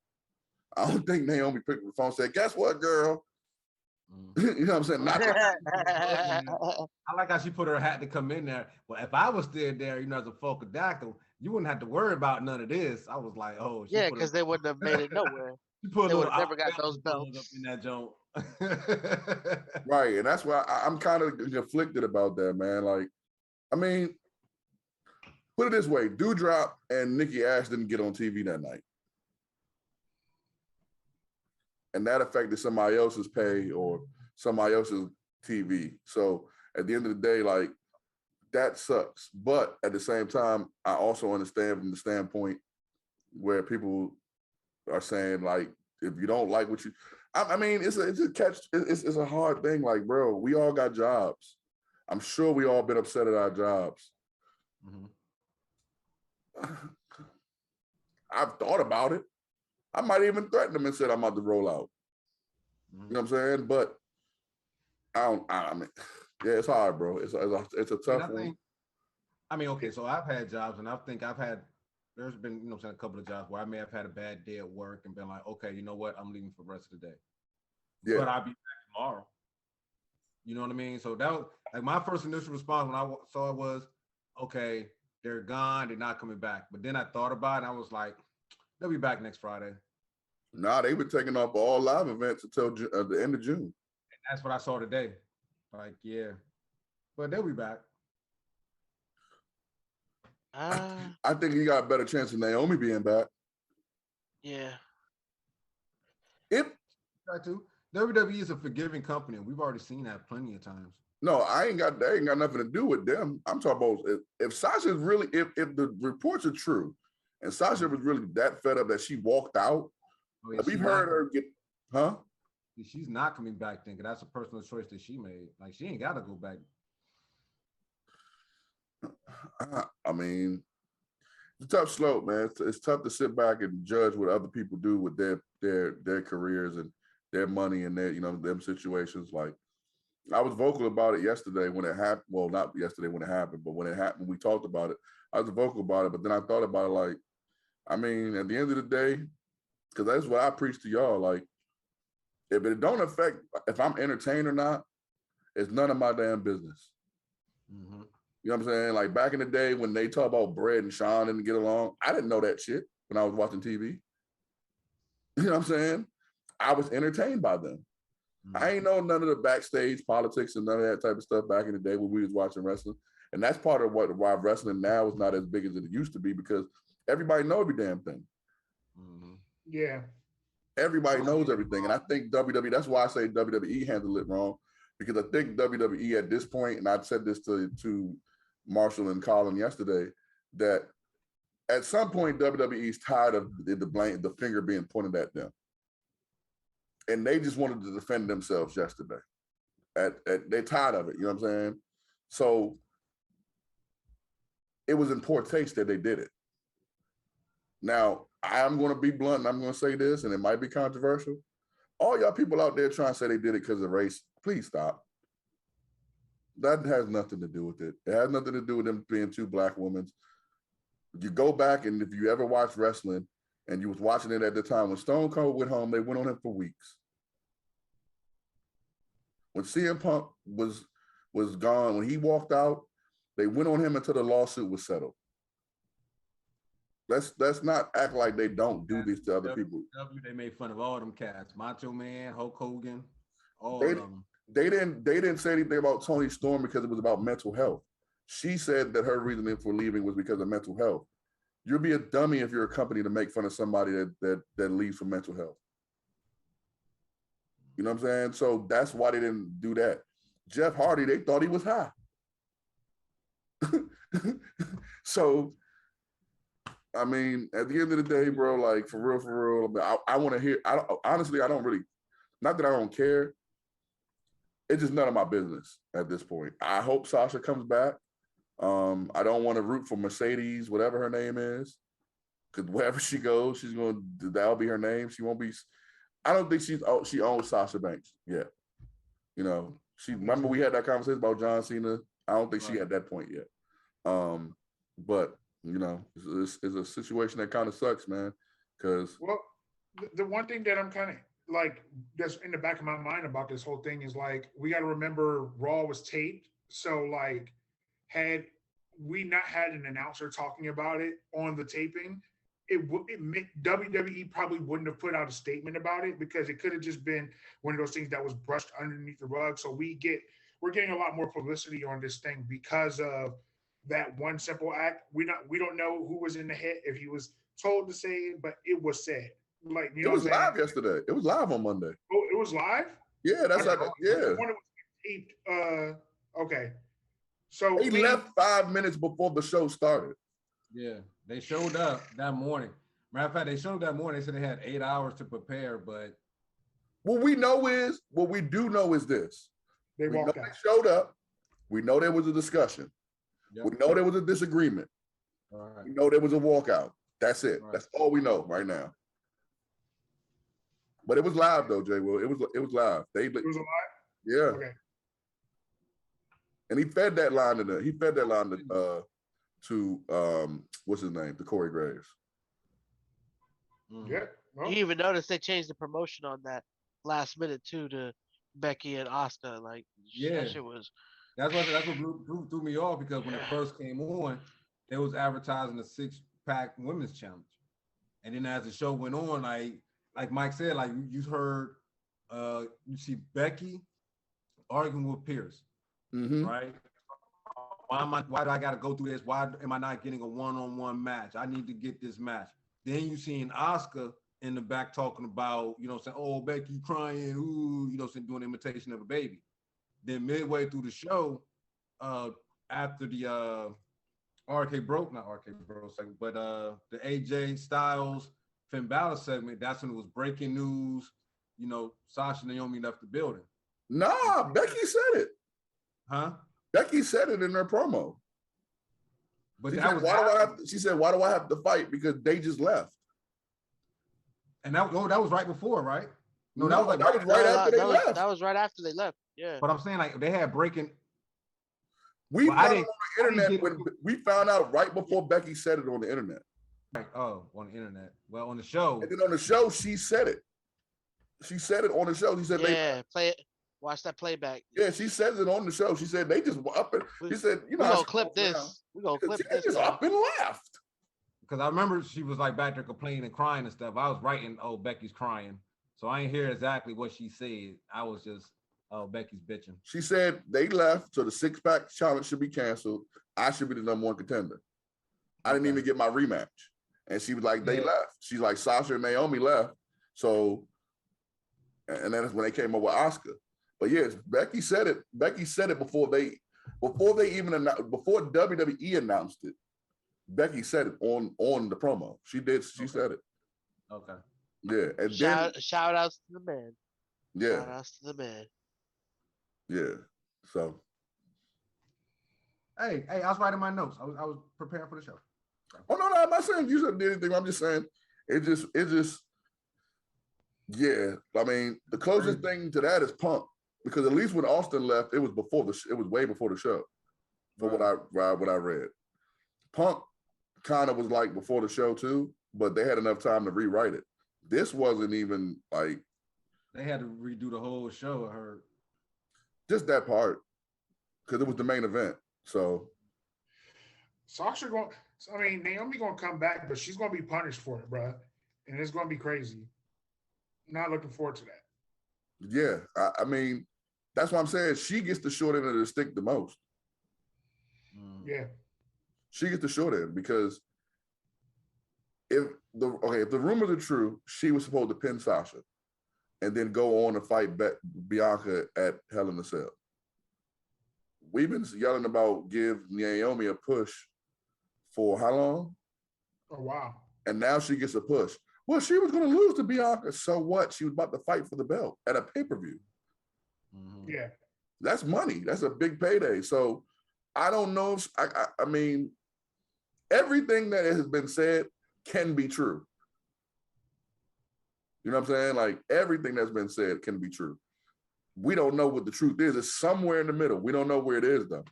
I don't think Naomi picked up the phone and said, guess what, girl? You know what I'm saying? Not I like how she put her hat to come in there. Well, if I was still there, you know, as a Folkadactyl, you wouldn't have to worry about none of this. I was like, oh. Yeah, because they wouldn't have made it nowhere. She put They a would little have never got those up belts. in that joint. Right, and that's why I'm kind of conflicted about that, man. Like, I mean, put it this way, Doudrop and Nikki Ash didn't get on TV that night. And that affected somebody else's pay or somebody else's TV. So at the end of the day, like, that sucks. But at the same time, I also understand from the standpoint where people are saying, like, if you don't like what you, I mean, it's a catch. It's a hard thing. Like, bro, we all got jobs. I'm sure we all been upset at our jobs. I've thought about it. I might even threaten them and said I'm about to roll out. You know what I'm saying? But I mean, yeah, it's hard, bro. It's a tough one. I mean, okay, so I've had jobs, and I think there's been, you know, a couple of jobs where I may have had a bad day at work and been like, okay, you know what, I'm leaving for the rest of the day. Yeah. But I'll be back tomorrow. You know what I mean? So that was like my first initial response when I saw it was, okay, they're gone, they're not coming back. But then I thought about it, and I was like, they'll be back next Friday. Nah, they were taking off all live events until the end of June. And that's what I saw today. Like, yeah, but they'll be back. I think you got a better chance of Naomi being back. Yeah. If WWE is a forgiving company, and we've already seen that plenty of times. No, that ain't got nothing to do with them. I'm talking about if Sasha's really, if the reports are true, and Sasha was really that fed up that she walked out. Oh, yeah, we've heard her get, huh? She's not coming back, thinking that's a personal choice that she made. Like, she ain't got to go back. I mean, it's a tough slope, man. It's tough to sit back and judge what other people do with their careers and their money and their, you know, them situations. Like, I was vocal about it yesterday when it happened. Well, not yesterday when it happened, but when it happened, we talked about it. I was vocal about it, but then I thought about it like, I mean, at the end of the day, because that's what I preach to y'all. Like, if it don't affect if I'm entertained or not, it's none of my damn business. Mm-hmm. You know what I'm saying? Like, back in the day when they talk about Brett and Sean didn't get along, I didn't know that shit when I was watching TV. You know what I'm saying? I was entertained by them. Mm-hmm. I ain't know none of the backstage politics and none of that type of stuff back in the day when we was watching wrestling. And that's part of why wrestling now is not as big as it used to be, because everybody know every damn thing. Yeah. Everybody knows everything. And I think WWE, that's why I say WWE handled it wrong. Because I think WWE at this point, and I said this to Marshall and Colin yesterday, that at some point WWE's tired of the finger being pointed at them. And they just wanted to defend themselves yesterday. They're tired of it, you know what I'm saying? So it was in poor taste that they did it. Now, I'm going to be blunt and I'm going to say this, and it might be controversial. All y'all people out there trying to say they did it because of race, please stop. That has nothing to do with it. It has nothing to do with them being two black women. You go back, and if you ever watch wrestling, and you was watching it at the time when Stone Cold went home, they went on him for weeks. When CM Punk was gone, when he walked out, they went on him until the lawsuit was settled. Let's not act like they don't do this to other people. They made fun of all them cats. Macho Man, Hulk Hogan, all of them. They didn't say anything about Toni Storm because it was about mental health. She said that her reasoning for leaving was because of mental health. You'll be a dummy if you're a company to make fun of somebody that leaves for mental health. You know what I'm saying? So that's why they didn't do that. Jeff Hardy, they thought he was high. So, I mean, at the end of the day, bro, like for real, I want to hear. Honestly, I don't really, not that I don't care. It's just none of my business at this point. I hope Sasha comes back. I don't want to root for Mercedes, whatever her name is, because wherever she goes, that'll be her name. She won't be. I don't think she owns Sasha Banks yet. You know, remember we had that conversation about John Cena. I don't think she at that point yet. But you know, it's a situation that kind of sucks, man. Because the one thing that I'm kind of like that's in the back of my mind about this whole thing is like we got to remember Raw was taped, so like had we not had an announcer talking about it on the taping, WWE probably wouldn't have put out a statement about it because it could have just been one of those things that was brushed underneath the rug. So we're getting a lot more publicity on this thing because of that one simple act. We don't know who was in the head, if he was told to say it, but it was said. Like, you know, it was live yesterday. It was live on Monday. Oh, it was live? Yeah, that's like yeah. When it was taped, okay. So he left 5 minutes before the show started. Yeah, they showed up that morning. Matter of fact, they showed up that morning. They said they had 8 hours to prepare, but what we do know is this. They showed up. We know there was a discussion. Yep. We know there was a disagreement. All right. We know there was a walkout. That's it. All That's all we know right now. But it was live though, Jay Will. It was live. It was live? Yeah. Okay. And he fed that line to what's his name? To Corey Graves. Yeah. Well, you even noticed they changed the promotion on that last minute too to Becky and Asuka. Like, yeah, that shit was. That's what threw me off because when it first came on, they was advertising the 6-pack women's challenge, and then as the show went on, like Mike said, like you heard, you see Becky arguing with Pierce, right? Why do I got to go through this? Why am I not getting a one-on-one match? I need to get this match. Then you seen Asuka in the back talking about, you know, saying, "Oh, Becky crying, ooh," you know, doing an imitation of a baby. Then midway through the show, after the segment, but the AJ Styles Finn Balor segment, that's when it was breaking news. You know, Sasha and Naomi left the building. Nah, Becky said it. Huh? Becky said it in her promo. But she said, why do I have to fight? Because they just left. And that was right before, right? No, that was right after they left. That was right after they left. Yeah. But I'm saying, like, they had breaking. We found it on the internet when we found out right before Becky said it on the internet. Oh, on the internet. Well, on the show. And then on the show, she said it. She said it on the show. She said, play it. Watch that playback. Yeah, she says it on the show. She said they just up and she said, you know, we're gonna clip this. We're gonna clip this. Just up and left. Because I remember she was like back there complaining and crying and stuff. I was writing, "Oh, Becky's crying," so I didn't hear exactly what she said. I was just, "Oh, Becky's bitching." She said they left, so the 6-pack challenge should be canceled. I should be the #1 contender. I didn't even get my rematch. And she was like, they Yeah. left. She's like, Sasha and Naomi left. So, and then that's when they came up with Asuka. But yes, Becky said it. Becky said it before WWE announced it. Becky said it on the promo. She did. She said it. Okay. Yeah. And Shout outs to the man. yeah. Shout outs to the man. Yeah. So. Hey, I was writing my notes. I was preparing for the show. Oh no, I'm not saying you shouldn't do anything. I'm just saying it just yeah. I mean, the closest thing to that is Punk, because at least when Austin left, it was way before the show. For what I read, Punk kind of was like before the show too, but they had enough time to rewrite it. This wasn't even like they had to redo the whole show. I heard just that part because it was the main event. So Naomi gonna come back, but she's gonna be punished for it, bro, and it's gonna be crazy. Not looking forward to that. Yeah, I mean, that's what I'm saying. She gets the short end of the stick the most. Yeah, she gets the short end because if the rumors are true, she was supposed to pin Sasha and then go on to fight Bianca at Hell in a Cell. We've been yelling about give Naomi a push for how long? Oh, wow. And now she gets a push. Well, she was going to lose to Bianca. So what? She was about to fight for the belt at a pay-per-view. Yeah. That's money. That's a big payday. So I don't know if, I mean, everything that has been said can be true. You know what I'm saying? Like, everything that's been said can be true. We don't know what the truth is. It's somewhere in the middle. We don't know where it is, though.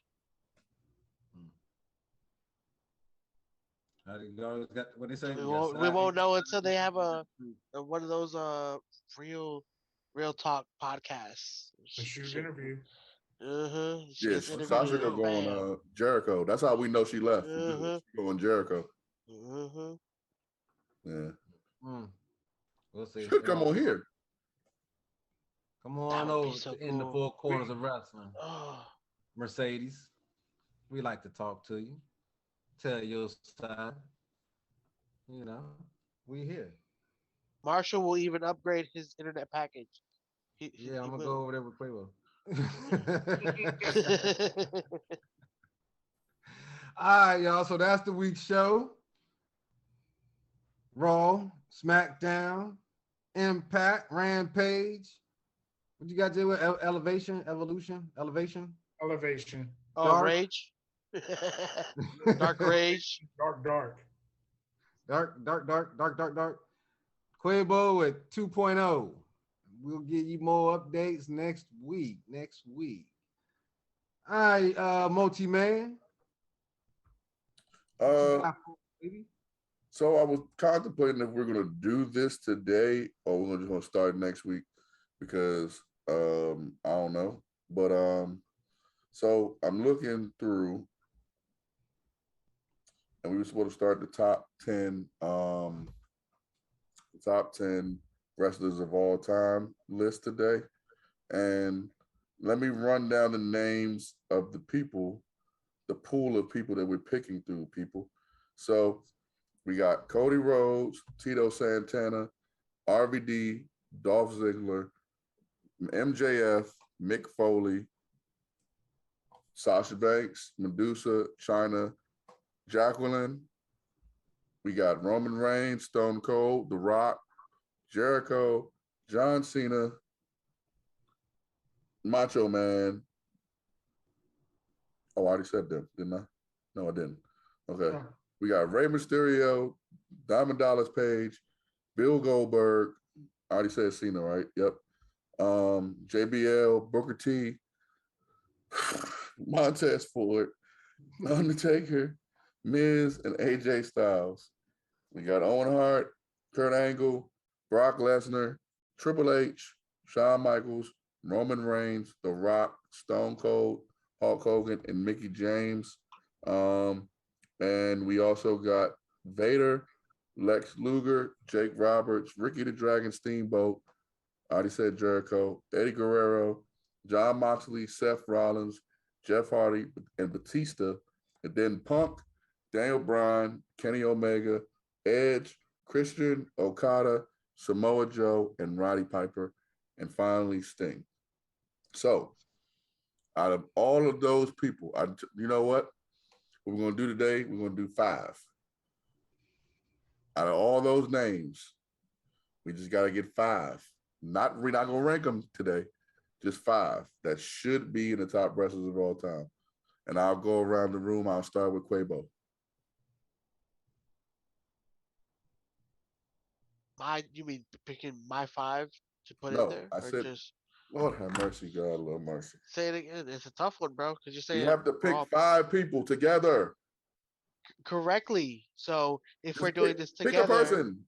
What they say? We won't know until they have one of those real talk podcasts. A shoot interview. Yeah, Sasha gonna go on Jericho. That's how we know she left. She go on Jericho. Yeah. We'll see. Should come on here. Come on over in the four corners of wrestling. Mercedes, we like to talk to you. Tell your side. You know, we here. Marshall will even upgrade his internet package. I'm gonna go over there with Quavo. All right, y'all. So that's the week's show. Raw, SmackDown, Impact, Rampage. What you got to do with Elevation? Oh, Rage. Dark Rage. Dark. Quabo at 2.0. We'll give you more updates next week. All right, Multi-Man. So I was contemplating if we're gonna do this today or we're just gonna start next week because I don't know. But so I'm looking through and we were supposed to start the top 10 wrestlers of all time list today. And let me run down the names of the people, the pool of people that we're picking through, people. So we got Cody Rhodes, Tito Santana, RVD, Dolph Ziggler, MJF, Mick Foley, Sasha Banks, Medusa, Chyna, Jacqueline. We got Roman Reigns, Stone Cold, The Rock, Jericho, John Cena, Macho Man. Oh, I already said them, didn't I? No, I didn't. Okay. We got Rey Mysterio, Diamond Dallas Page, Bill Goldberg. I already said Cena, right? Yep. JBL, Booker T, Montez Ford, Undertaker, Miz, and AJ Styles. We got Owen Hart, Kurt Angle, Brock Lesnar, Triple H, Shawn Michaels, Roman Reigns, The Rock, Stone Cold, Hulk Hogan, and Mickey James. And we also got Vader, Lex Luger, Jake Roberts, Ricky the Dragon Steamboat, I already said Jericho, Eddie Guerrero, John Moxley, Seth Rollins, Jeff Hardy, and Batista. And then Punk, Daniel Bryan, Kenny Omega, Edge, Christian, Okada, Samoa Joe, and Roddy Piper, and finally Sting. So, out of all of those people, you know what? What we're going to do today, we're going to do 5. Out of all those names, we just got to get 5. We're not going to rank them today, just 5 that should be in the top wrestlers of all time. And I'll go around the room. I'll start with Quabo. You mean picking my 5 to put in No, there? I Or said, just Lord have mercy, God, Lord mercy. say it again. It's a tough one, bro, because you're saying You have to pick 5 people together. correctly. So if Just we're doing this pick together, a person,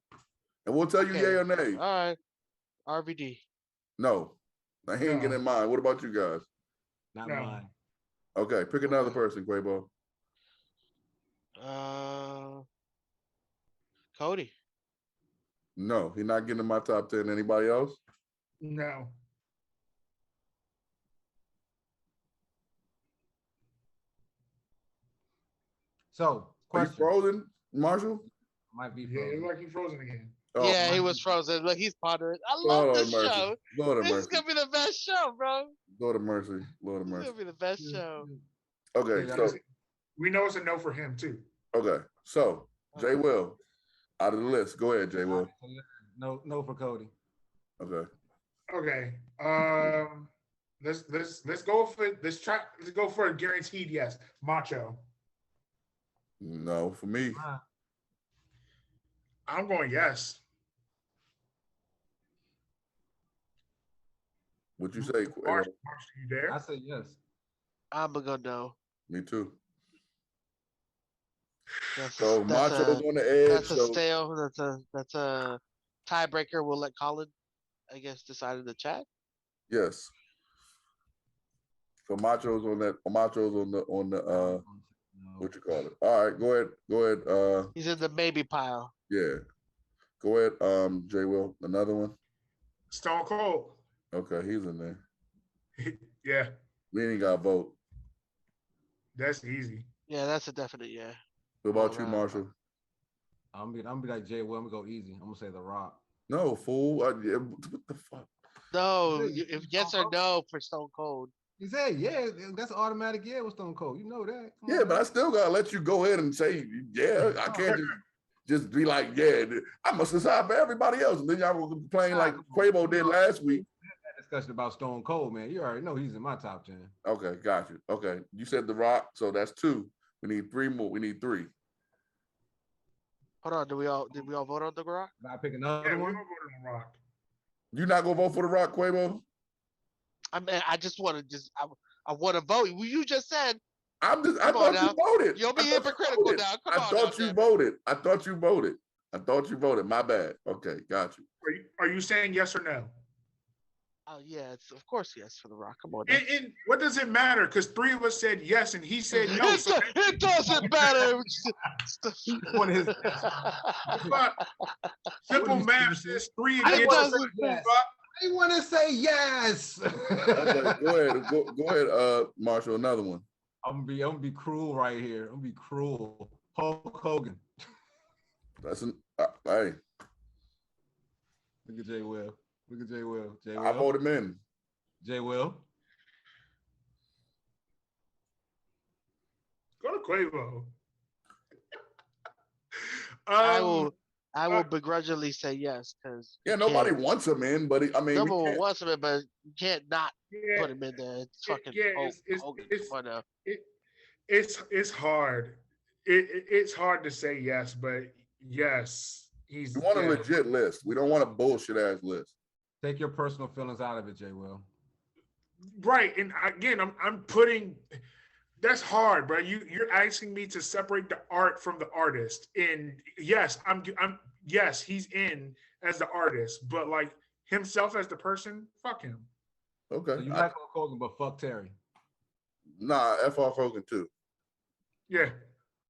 and we'll tell you okay. yay or nay. All right, RVD. No, I ain't getting in mind. What about you guys? Not No. mine. Okay, pick another person, Quabo. Cody. No, he's not getting in my top 10. Anybody else? No. So, Are you question. frozen, Marshall? Might be Yeah, it's frozen. like he's frozen again. Oh, Yeah, he was frozen. Look, he's pondering. I love Lord this of mercy. show. Lord of This is mercy. gonna be the best show, bro. Lord of mercy. Lord of This is mercy. gonna be the best show. Okay, so We know it's a no for him too. okay, so Jay Will, out of the list. Go ahead, Jay Will. No for Cody. Okay. Okay. Let's go for let's go for a guaranteed yes. Macho. No, for me. I'm going yes. What'd you say? Marsh, you there? I say yes. I'm gonna go no. Me too. That's So that's Macho's a on the edge. that's a So stale. That's a tiebreaker. We'll let Colin, I guess, decide in the chat. yes. So Macho's on that. Macho's on the what you call it? All right, go ahead. Go ahead. He's in the maybe pile. Yeah. Go ahead. Jay Will. Another one. Stone Cold. Okay, he's in there. Yeah, We ain't got to vote. that's easy. Yeah, that's a definite yeah. What about you, Alright. Marshall? I'm gonna be like Jay Will. I'm gonna go easy. I'm gonna say The Rock. No, fool. What the fuck? No, Is it- if yes or no for Stone Cold. He said, yeah, that's an automatic yeah with Stone Cold. You know that. Come Yeah, on, but I man. still gotta let you go ahead and say yeah. I can't just be like, yeah, I must decide for everybody else. And then y'all will complain like Quavo did last week. That discussion about Stone Cold, man. You already know he's in my top 10. Okay, got you. Okay. You said The Rock, so that's 2. We need 3 more. We need 3. Hold on, did we all vote on the Rock? Can I pick another Yeah, we one? don't go to the Rock. You not gonna vote for The Rock, Quavo? I mean, I just want to I want to vote. Well, you just said I Come thought on you now. voted. You'll be I thought you hypocritical voted. now. Come I on thought now, you damn it. voted. I thought you voted. I thought you voted. My bad. Okay, got you. Are you saying yes or no? Oh yeah, it's of course yes for the Rock. Come on. Now. And what does it matter? Because 3 of us said yes, and he said no. It, So it doesn't matter. One of his simple you math saying? says 3 It against doesn't. Yes. I want to say yes. Okay, go ahead. Go ahead, Marshall. Another one. I'm gonna be cruel right here. I'm gonna be cruel. Hulk Hogan. That's an hey. Look at Jay Will. Look at Jay Will. Jay Will. I vote him in. Jay Will. Go to Quavo. I will begrudgingly say yes because Yeah, nobody wants him in, but I mean, no one wants him in, but you can't not Yeah, put him in there. It's fucking Hogan. Come on now. it's hard. It's hard to say yes, but yes, he's. we want a yeah. legit list. We don't want a bullshit ass list. Take your personal feelings out of it, Jay Will. Right, and again, I'm putting. That's hard, bro. You're asking me to separate the art from the artist, and yes, yes, he's in as the artist, but like himself as the person, fuck him. Okay. So you like Hulk Hogan, but fuck Terry. Nah, F off Hogan too. Yeah.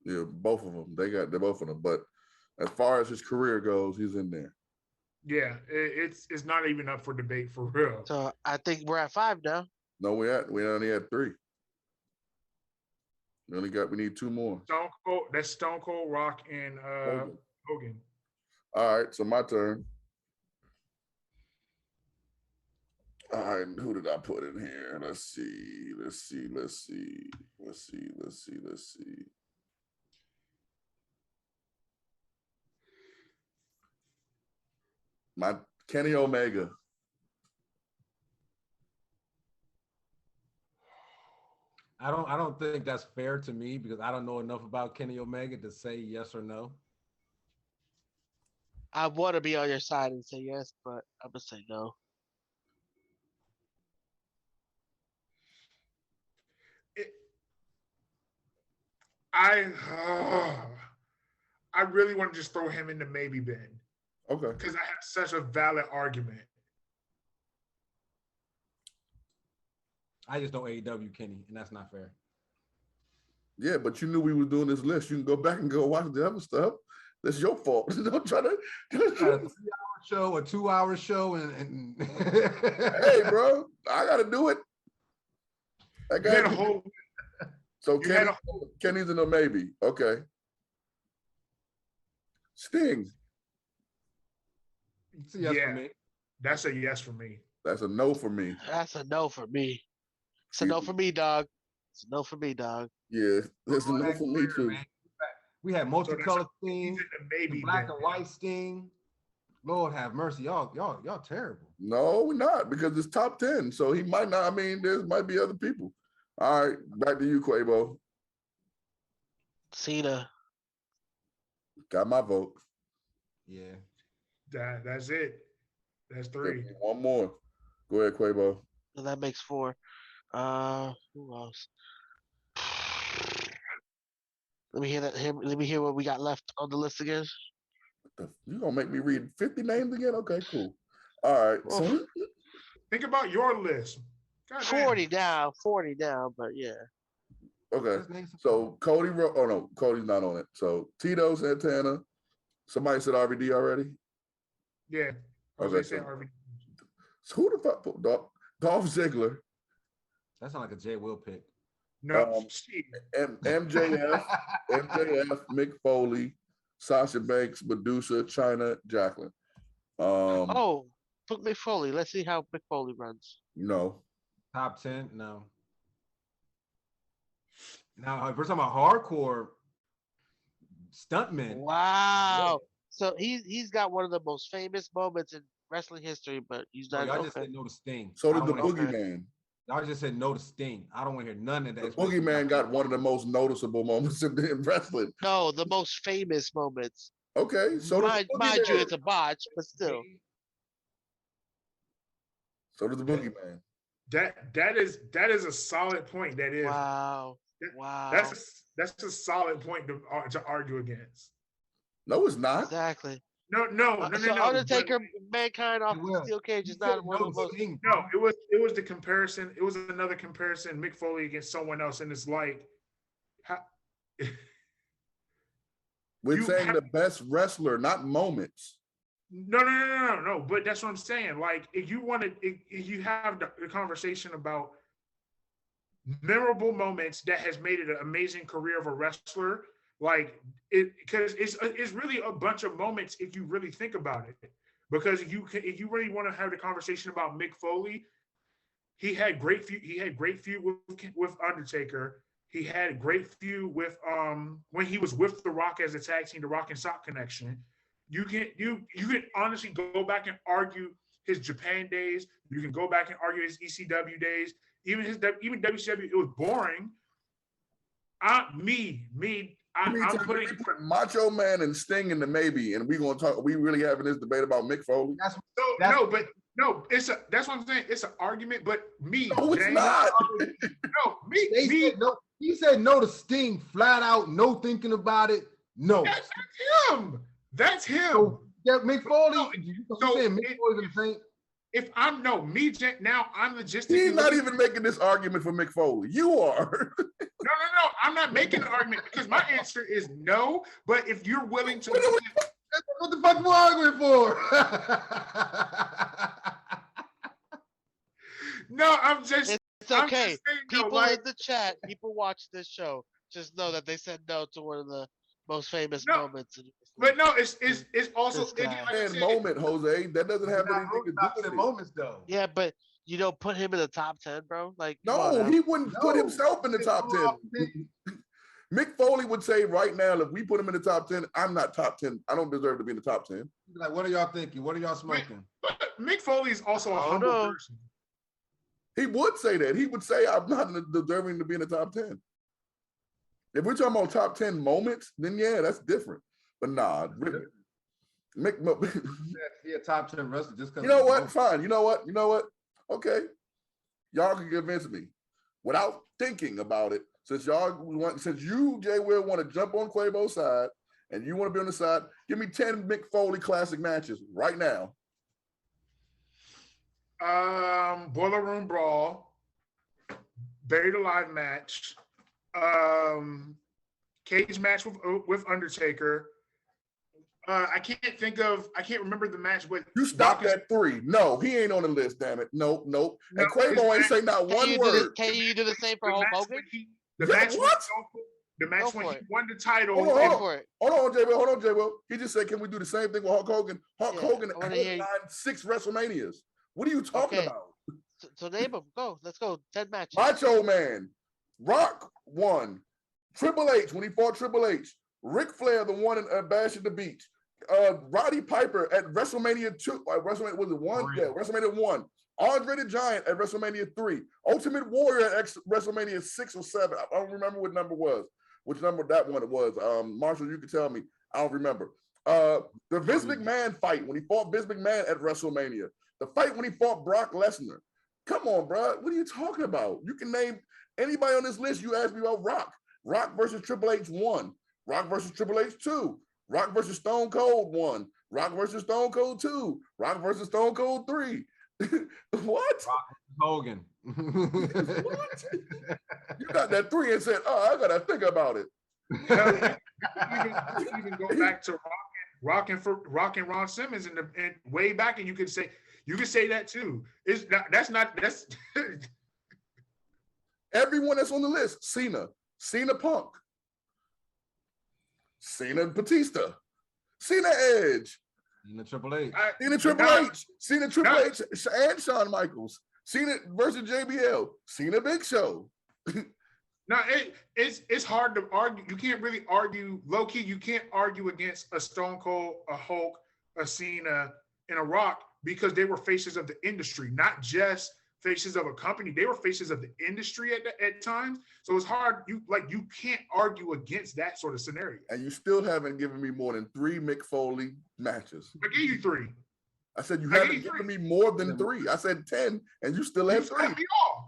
Yeah, both of them. They're both of them. But as far as his career goes, he's in there. Yeah, it's not even up for debate for real. So I think we're at 5 now. No, we only had 3. We need 2 more. Stone Cold, Rock, and Hogan. All right, so my turn. All right, who did I put in here? Let's see. My Kenny Omega. I don't think that's fair to me because I don't know enough about Kenny Omega to say yes or no. I want to be on your side and say yes, but I'm gonna say no. I really want to just throw him in the maybe bin. Okay. Because I have such a valid argument. I just know AEW Kenny, and that's not fair. Yeah, but you knew we were doing this list. You can go back and go watch the other stuff. That's your fault. Don't try to. A 3-hour show, a 2-hour show, and Hey, bro, I got to do it. I got a whole. So Kenny's in a maybe. Okay. Sting. It's a yes for me. That's a yes for me. That's a no for me. That's a no for me. It's a no for me, dog. It's a no for me, dog. Yeah, that's a no for me too. Man. We had multicolored Sting, maybe black and white Sting. Lord have mercy, y'all terrible. No, we're not because it's top 10. So he might not. I mean, there might be other people. All right, back to you, Quavo. Cena. Got my vote. Yeah. That's it. That's 3. One more. Go ahead, Quavo. So that makes 4. Who else? Let me hear that. Let me hear what we got left on the list again. You gonna make me read 50 names again? Okay, cool. All right. So think about your list. God 40 down, but yeah. Okay. So Cody wrote. Oh no, Cody's not on it. So Tito Santana. Somebody said RVD already. Yeah. Okay. Say RVD. So who the fuck? Dolph Ziggler. That sounds like a Jay Will pick. No, MJF, Mick Foley, Sasha Banks, Medusa, Chyna, Jacqueline. Put Mick Foley. Let's see how Mick Foley runs. No. Top 10? No. Now, if we're talking about hardcore stuntmen. Wow. So he's got one of the most famous moments in wrestling history, but he's not. Y'all just said no to Sting. So did the Boogeyman. Y'all just said no to Sting. I don't want to hear none of that. The Boogeyman got one of the most noticeable moments in wrestling. No, the most famous moments. Okay, so mind you, it's a botch, but still. So does the Boogeyman. That is a solid point. That is wow. That's a solid point to argue against. No, it's not. Exactly. No. So Undertaker, Mankind off the steel cage is not one of the most. No, it was the comparison. It was another comparison. Mick Foley against someone else, and it's like, we're saying the best wrestler, not moments. No. But that's what I'm saying. Like, if you have the conversation about memorable moments that has made it an amazing career of a wrestler. Like because it's really a bunch of moments if you really think about it. Because if you really want to have the conversation about Mick Foley, he had great feud with Undertaker. He had great feud with when he was with The Rock as a tag team, The Rock and Sock Connection. You can honestly go back and argue his Japan days. You can go back and argue his ECW days. Even WCW, it was boring. I'm putting Macho Man and Sting in the maybe, and we're gonna talk. We really having this debate about Mick Foley. That's what I'm saying. It's an argument, but me, no, it's not. He said no to Sting, flat out, no thinking about it. No, that's him. So, yeah, Mick Foley. Mick Foley's in the same. If I'm now, I'm logistically. He's not even making this argument for Mick Foley. You are. No. I'm not making an argument because my answer is no. But if you're willing to, what the fuck we arguing for? No, I'm just. It's okay. Saying, people in the chat, people watch this show. Just know that they said no to one of the most famous moments. But no, it's also This guy. like I said, moment, Jose. That doesn't have anything to do top with 10 it. moments though. Yeah, but you don't put him in the top 10, bro. Like, come on No, now. he wouldn't put No. himself in the top 10. Mick Foley would say right now, if we put him in the top 10, I'm not top 10. I don't deserve to be in the top 10. Like, what are y'all thinking? What are y'all smoking? But Mick Foley is also a Oh, humble no. person. He would say that. He would say, I'm not deserving to be in the top 10. If we're talking about top 10 moments, then yeah, that's different. But nah, Mick. He a top 10 wrestler just because. You know what? Fine. You know what? Okay. Y'all can convince me without thinking about it. Since you, Jay Will, want to jump on Quavo's side and you want to be on the side, give me 10 Mick Foley classic matches right now. Boiler Room Brawl, Buried Alive match, cage match with Undertaker. I can't remember the match, but You stopped at 3. No, he ain't on the list, damn it. Nope. No, And Quavo ain't say not one word. Can you do the same for Hulk Hogan? The Yeah, match what? the match when he it. won the title. Hold for it. on, J. Will. He just said, can we do the same thing with Hulk Hogan? Hulk Yeah, Hogan I wanna has hear- 6 WrestleManias. What are you talking Okay. about? So name them. Go. Let's go. 10 matches. Macho Man, Rock won. Triple H when he fought Triple H. Ric Flair, the one in Bash at the Beach. Roddy Piper at WrestleMania 2. WrestleMania was it 1? Yeah, WrestleMania 1. Andre the Giant at WrestleMania 3. Ultimate Warrior at WrestleMania 6 or 7. I don't remember what number was. Which number that one it was. Marshall, you can tell me. I don't remember. The Vince McMahon fight when he fought Vince McMahon at WrestleMania. The fight when he fought Brock Lesnar. Come on, bro. What are you talking about? You can name anybody on this list. You asked me about Rock. Rock versus Triple H 1. Rock versus Triple H 2. Rock versus Stone Cold 1. Rock versus Stone Cold 2. Rock versus Stone Cold 3. What? Rock Hogan. What? You got that 3 and said, "Oh, I gotta think about it." even go back to Rock and Ron Simmons and way back, and you could say that too. That's everyone that's on the list. Cena Punk, Cena Batista, Cena Edge, Cena Triple H. Cena Triple H and Shawn Michaels, Cena versus JBL, Cena Big Show. No, it's hard to argue. You can't really argue low key. You can't argue against a Stone Cold, a Hulk, a Cena, and a Rock because they were faces of the industry, not just faces of a company. They were faces of the industry at times. So it's hard. You can't argue against that sort of scenario. And you still haven't given me more than 3 Mick Foley matches. I gave you 3. I said you haven't given me more than 3. I said 10, and you still have 3. Cut me off.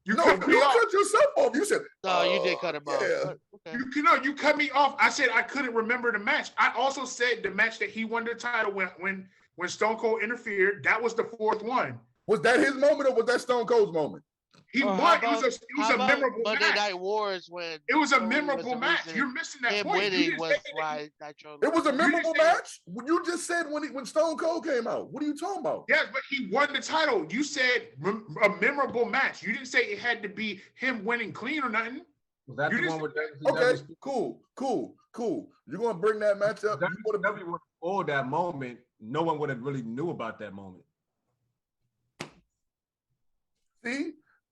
You cut yourself off. You said no. You did cut him off. Yeah. Okay. You cut me off. I said I couldn't remember the match. I also said the match that he won the title when Stone Cold interfered. That was the 4th one. Was that his moment or was that Stone Cold's moment? He won. It was a memorable Monday match. Night Wars when It was a memorable match. You're missing that him point. winning was why Nitro. It was a memorable match? You just said when Stone Cold came out. What are you talking about? Yes, but he won the title. You said a memorable match. You didn't say it had to be him winning clean or nothing. Was that the one with okay, cool. You're gonna bring that match up. Or that moment, no one would have really knew about that moment.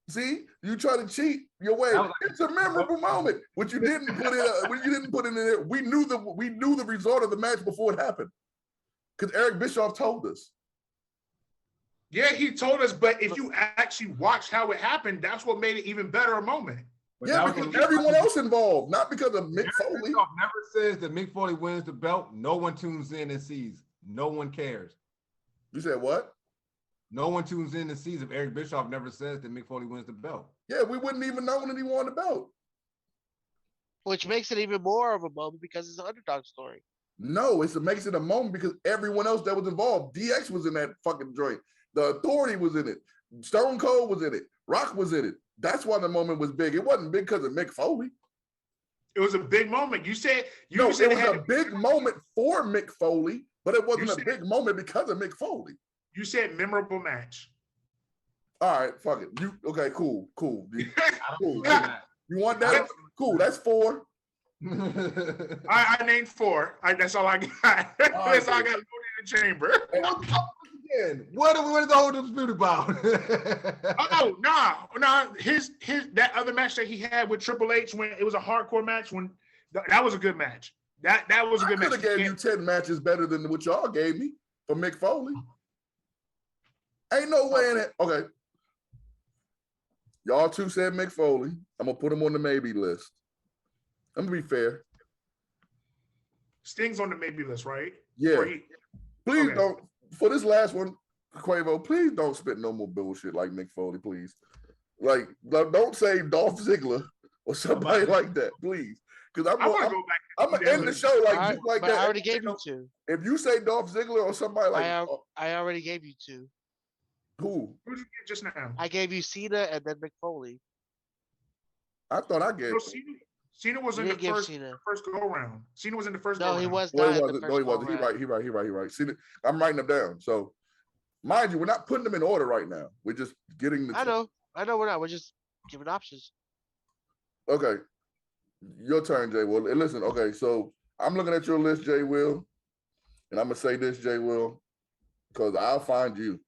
See, you try to cheat your way. It's a memorable moment. What you didn't put in there. We knew the result of the match before it happened, because Eric Bischoff told us. Yeah, he told us. But if you actually watched how it happened, that's what made it even better a moment. But yeah, because everyone else involved, not because of Mick Foley. Bischoff never says that Mick Foley wins the belt. No one tunes in and sees. No one cares. You said what? No one tunes in and sees if Eric Bischoff never says that Mick Foley wins the belt. Yeah, we wouldn't even know when he won the belt. Which makes it even more of a moment because it's an underdog story. No, it makes it a moment because everyone else that was involved, DX was in that fucking joint. The Authority was in it. Stone Cold was in it. Rock was in it. That's why the moment was big. It wasn't big because of Mick Foley. It was a big moment. You said it was a big moment for Mick Foley, but it wasn't a big moment because of Mick Foley. You said memorable match. All right, fuck it. Cool. You want that? Cool. That's 4. I named 4. That's all I got. That's all I got loaded in the chamber. Again, what is the whole dispute about? Oh no! His that other match that he had with Triple H when it was a hardcore match that was a good match. That was a good match. I could have gave you 10 matches better than what y'all gave me for Mick Foley. Ain't no way in it. Okay. Y'all two said Mick Foley. I'm gonna put him on the maybe list. I'm gonna be fair. Sting's on the maybe list, right? Yeah. Please don't. For this last one, Quavo, please don't spit no more bullshit like Mick Foley, please. Like, don't say Dolph Ziggler or somebody like that, please. Because I'm gonna end the show like that. I already gave you 2. If you say Dolph Ziggler or somebody like I already gave you 2. Who? Who did you get just now? I gave you Cena and then Mick Foley. I thought I gave. No, Cena was in the first go round. Cena was in the first. No, go he round. was No, not. he wasn't. No, he wasn't. He right. Cena, I'm writing them down. So, mind you, we're not putting them in order right now. We're just getting the. I know we're not. We're just giving options. Okay, your turn, Jay Will. And listen, okay, so I'm looking at your list, Jay Will, and I'm gonna say this, Jay Will, because I'll find you.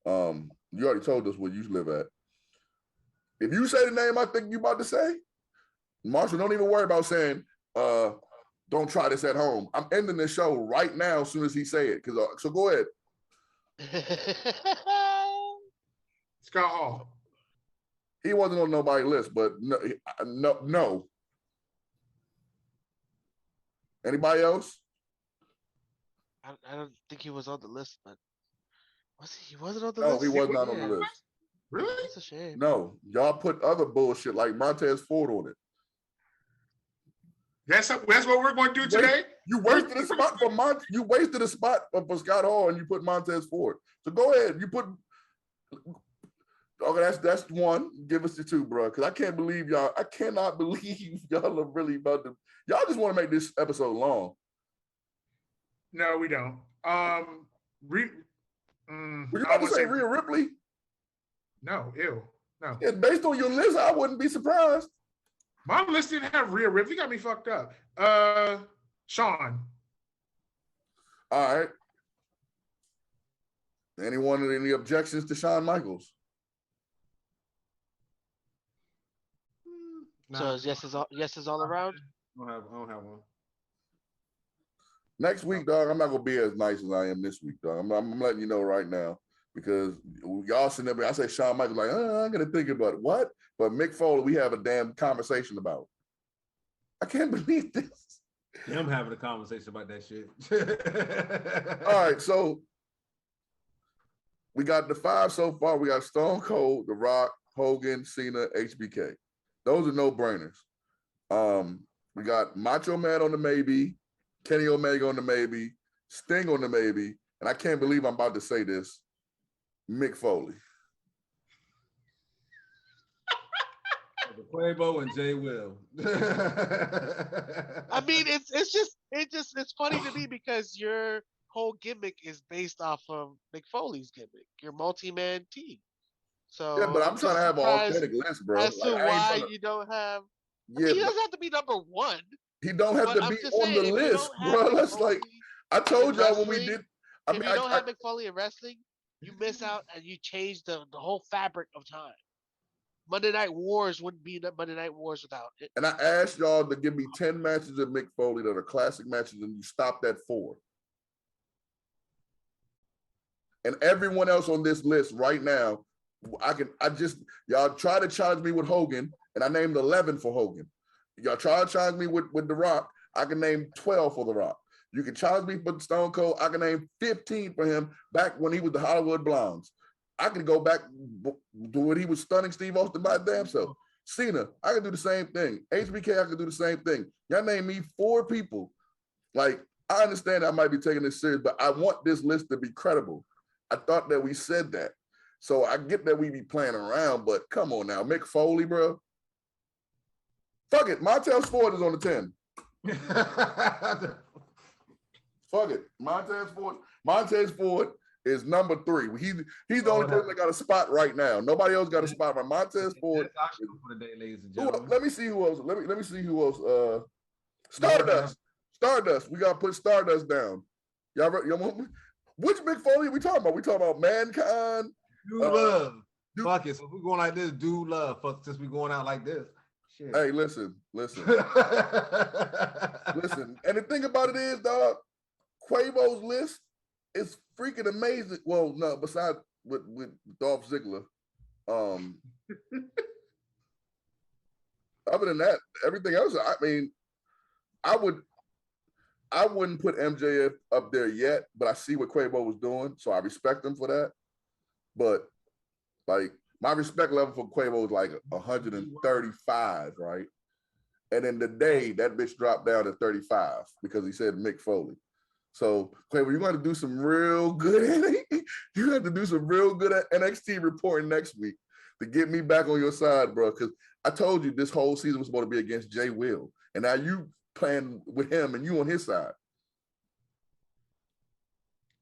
You already told us where you live at. If you say the name I think you about to say, Marshall, don't even worry about saying, don't try this at home. I'm ending the show right now as soon as he say it. So go ahead. Scott Hall. He wasn't on nobody's list, but no. Anybody else? I don't think he was on the list, but was he? He wasn't on the No, list. he was not on the list. Really? That's a shame. No, y'all put other bullshit like Montez Ford on it. That's what we're going to do today. You wasted a spot for You wasted a spot for Scott Hall, and you put Montez Ford. So go ahead. You put. Okay, that's one. Give us the 2, bro. Because I can't believe y'all. I cannot believe y'all are really about to. Y'all just want to make this episode long. No, we don't. Were you about to say Rhea Ripley? No, ew. No. Yeah, based on your list, I wouldn't be surprised. My list didn't have Rhea Ripley. Got me fucked up. Sean. All right. Anyone any objections to Shawn Michaels? So yes is all around. I don't have one. Next week, dog, I'm not gonna be as nice as I am this week, dog. I'm letting you know right now because y'all sitting there. I say Shawn Michaels like, I'm gonna think about it. What? But Mick Foley, we have a damn conversation about. I can't believe this. Yeah, I'm having a conversation about that shit. All right, so we got the 5 so far. We got Stone Cold, The Rock, Hogan, Cena, HBK. Those are no-brainers. We got Macho Man on the maybe, Kenny Omega on the maybe, Sting on the maybe, and I can't believe I'm about to say this, Mick Foley. Quavo and Jay Will. I mean, it's funny to me because your whole gimmick is based off of Mick Foley's gimmick, your multi-man team. So yeah, but I'm trying to have an authentic list, bro. As to why you don't have. Yeah, he doesn't have to be number 1. He don't have to be on the list, bro. That's like I told y'all when we did. If you don't have Mick Foley in wrestling, you miss out and you change the whole fabric of time. Monday Night Wars wouldn't be Monday Night Wars without it. And I asked y'all to give me 10 matches of Mick Foley that are classic matches, and you stopped at 4. And everyone else on this list right now, y'all try to challenge me with Hogan, and I named 11 for Hogan. Y'all try to challenge me with The Rock, I can name 12 for The Rock. You can challenge me for Stone Cold, I can name 15 for him back when he was the Hollywood Blondes. I can go back to when he was stunning Steve Austin by damn self. Cena, I can do the same thing. HBK, I can do the same thing. Y'all name me 4 people. Like, I understand I might be taking this serious, but I want this list to be credible. I thought that we said that. So I get that we be playing around, but come on now. Mick Foley, bro. Fuck it. Montez Ford is on the 10. Fuck it. Montez Ford is number 3. He's the only person that got a spot right now. Nobody else got a spot. Right? Montez Ford. For the day, ladies and gentlemen. Let me see who else. Let me see who else. Stardust. We gotta put Stardust down. Y'all want which Mick Foley are we talking about? We talking about Mankind? Dude Love. Fuck it. So if we're going like this, Dude Love. Fuck, since we going out like this. Shit. Hey, listen. Listen. And the thing about it is, dog, Quavo's list is freaking amazing. Well, no, besides with Dolph Ziggler. Other than that, everything else, I mean, I wouldn't put MJF up there yet, but I see what Quavo was doing, so I respect him for that. But like my respect level for Quavo is like 135, right? And then today that bitch dropped down to 35 because he said Mick Foley. So Quavo, you're going to do some real good. You have to do some real good at NXT reporting next week to get me back on your side, bro. Because I told you this whole season was supposed to be against Jay Will, and now you playing with him and you on his side.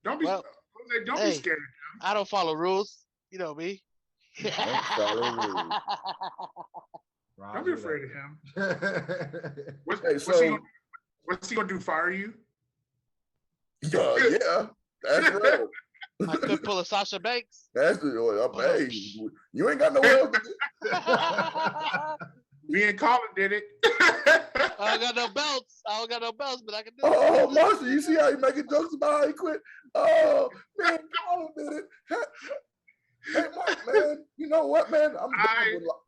Don't be scared of him. I don't follow rules. You know me. Don't follow rules. Don't be afraid of him. What's he gonna do? Fire you? Yeah, that's right. I could pull a Sasha Banks. That's hey, you ain't got no else. Me and Colin did it. I don't got no belts, but I can do it. Oh, Marshall, you see how he making jokes about how he quit? Oh, man, Colin did it. Hey, Mark, man, you know what, man?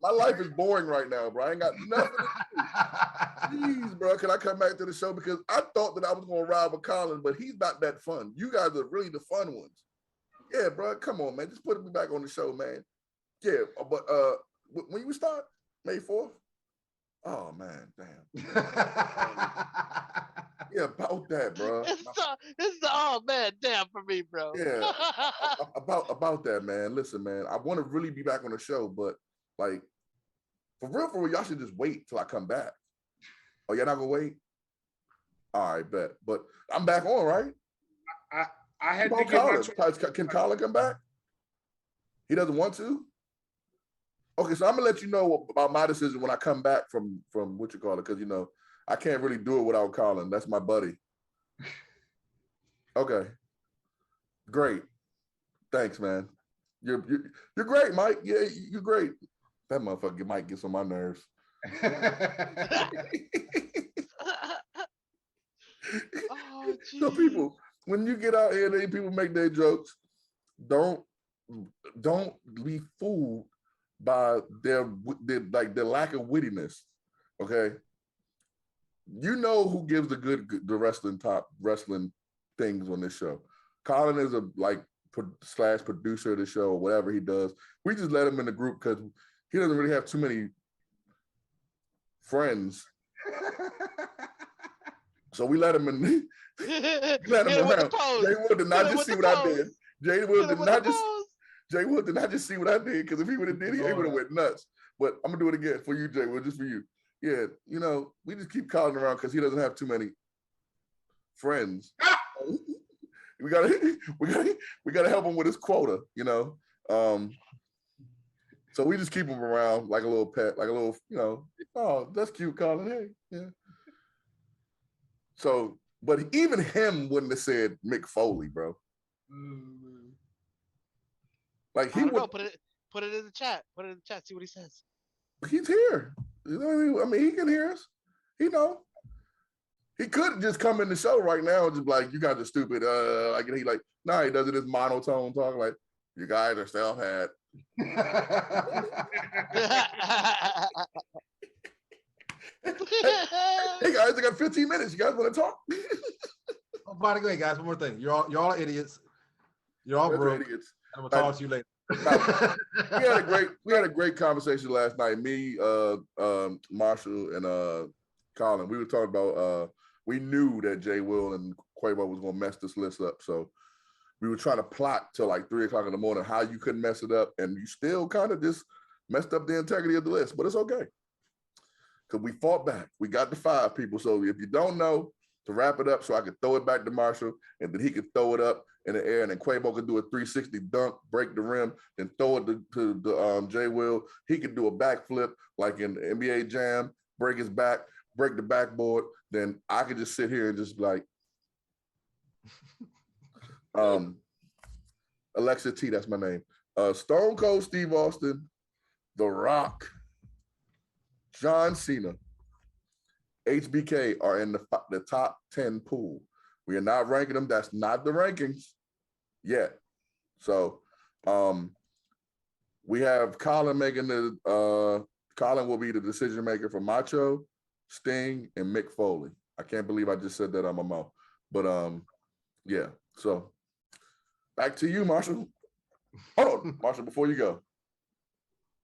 My life is boring right now, bro. I ain't got nothing to do. Jeez, bro, can I come back to the show? Because I thought that I was going to ride with Colin, but he's not that fun. You guys are really the fun ones. Yeah, bro, come on, man. Just put me back on the show, man. Yeah, but when you start? May 4th? Oh, man, damn. Yeah, about that, bro. It's the oh man, damn for me, bro. Yeah, about that, man. Listen, man, I want to really be back on the show, but like, for real, y'all should just wait till I come back. Oh, you're not gonna wait? All right, bet. But I'm back on, right? I had to get Can Colin come back? He doesn't want to? Okay, so I'm gonna let you know about my decision when I come back from what you call it, because you know I can't really do it without Colin. That's my buddy. Okay, great. Thanks, man. You're great, Mike. Yeah, you're great. That motherfucker might get on my nerves. Oh, so people, when you get out here and people make their jokes, don't be fooled by their lack of wittiness. Okay, you know who gives the wrestling things on this show. Colin is a / producer of the show or whatever he does. We just let him in the group because he doesn't really have too many friends. So we let him in. Let him around. Jay Will did not just see what I did. Jay Will did not just see what I did, because if he would have did it, he would have went nuts. But I'm gonna do it again for you, Jay Will, just for you. Yeah, you know, we just keep Colin around because he doesn't have too many friends. we gotta help him with his quota, you know. So we just keep him around like a little pet, like a little, you know. Oh, that's cute, Colin. Hey, yeah. So, but even him wouldn't have said Mick Foley, bro. Like he would put it in the chat. Put it in the chat. See what he says. He's here. You know, I mean, he can hear us. He know. He could just come in the show right now and just be like, you guys are stupid. Like he like, nah, he does it this monotone talk like, you guys are self-had. Hey guys, I got 15 minutes. You guys want to talk? Oh, by the way, guys, one more thing. You're all idiots. You're all broke. Idiots. I'm gonna talk to you later. we had a great conversation last night. Me, Marshall, and Colin. We were talking about we knew that Jay Will and Quavo was gonna mess this list up. So we were trying to plot till like 3 o'clock in the morning how you couldn't mess it up, and you still kind of just messed up the integrity of the list. But it's okay. Because we fought back. We got the 5 people. So if you don't know, to wrap it up so I could throw it back to Marshall, and then he could throw it up in the air, and then Quavo could do a 360 dunk, break the rim, then throw it to Jay Will. He could do a backflip like in NBA Jam, break his back, break the backboard, then I could just sit here and just be like, Alexa T, that's my name. Stone Cold Steve Austin, The Rock, John Cena, HBK are in the top 10 pool. We are not ranking them. That's not the rankings yet. So we have Colin making Colin will be the decision maker for Macho, Sting, and Mick Foley. I can't believe I just said that on my mouth. But yeah. So back to you, Marshall. Hold on, Marshall, before you go.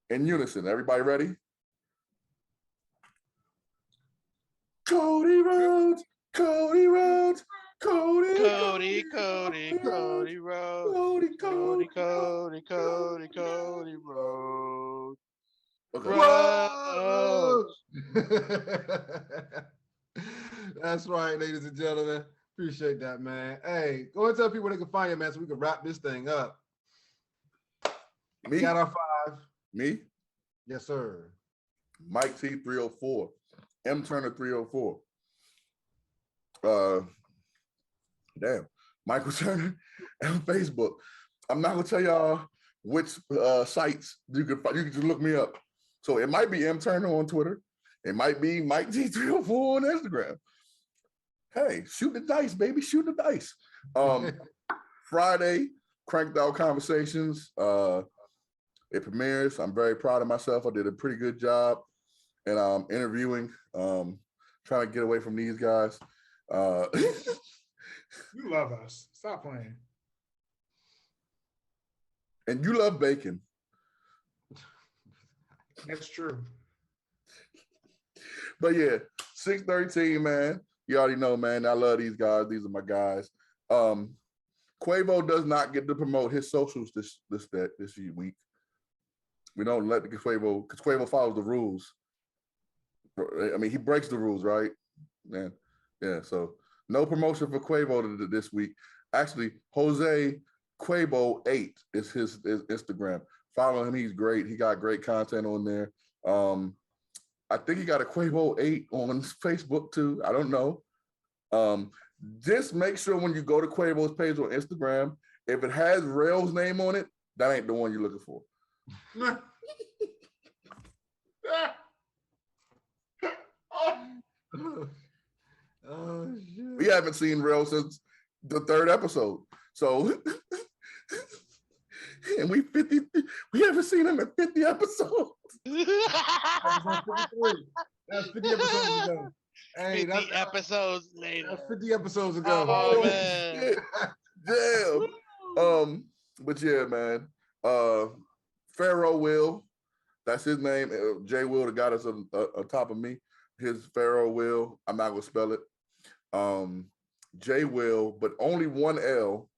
In unison, everybody ready? Cody Rhodes, Cody Rhodes, Cody Rhodes. That's right, ladies and gentlemen. Appreciate that, man. Hey, go and tell people where they can find you, man, so we can wrap this thing up. Me? Got our 5. Me? Yes, sir. Mike T 304. M Turner 304. Damn. Michael Turner on Facebook. I'm not gonna tell y'all which sites you can just look me up. So it might be M Turner on Twitter. It might be Mike T 304 on Instagram. Hey, shoot the dice, baby. Shoot the dice. Friday, Cranked Out Conversations. It premieres. I'm very proud of myself. I did a pretty good job. And I'm interviewing, trying to get away from these guys. You love us. Stop playing. And you love bacon. That's true. But yeah, 613, man. You already know, man. I love these guys. These are my guys. Quavo does not get to promote his socials this week. We don't let the Quavo, because Quavo follows the rules. I mean, he breaks the rules, right? Man, yeah. So no promotion for Quavo this week. Actually, Jose Quabo 8 is his Instagram. Follow him; he's great. He got great content on there. I think he got a Quavo 8 on Facebook too. I don't know. Just make sure when you go to Quavo's page on Instagram, if it has Rell's name on it, that ain't the one you're looking for. Oh, shit. We haven't seen Rell since the 3rd episode. So and we haven't seen him in 50 episodes. That's 50 episodes ago. Hey, 50 episodes later. That's 50 episodes ago. Oh, man. Damn. But yeah, man. Pharaoh Will, that's his name. J Will, the guy that's on top of me. His Pharaoh Will. I'm not gonna spell it. J Will, but only one L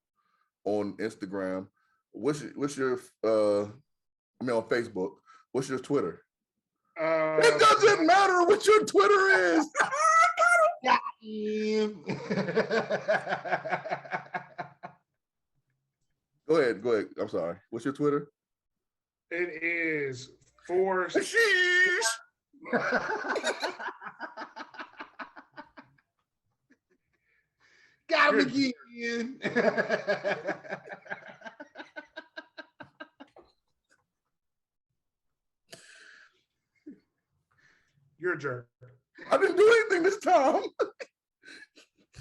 on Instagram. What's your on Facebook? What's your Twitter? It doesn't matter what your Twitter is. Got him. Go ahead. I'm sorry. What's your Twitter? It is for Sheesh. Got him again. You're a jerk. I didn't do anything this time.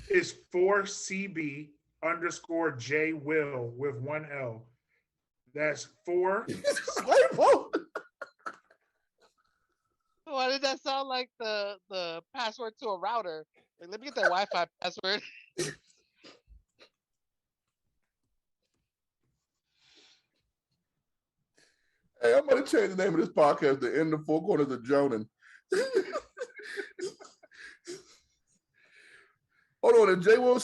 It's 4CB _J Will with 1 L. That's 4. Why did that sound like the password to a router? Like, let me get that Wi-Fi password. Hey, I'm gonna change the name of this podcast to In the Four Corners of Jonan. Hold on, and Jay Will. I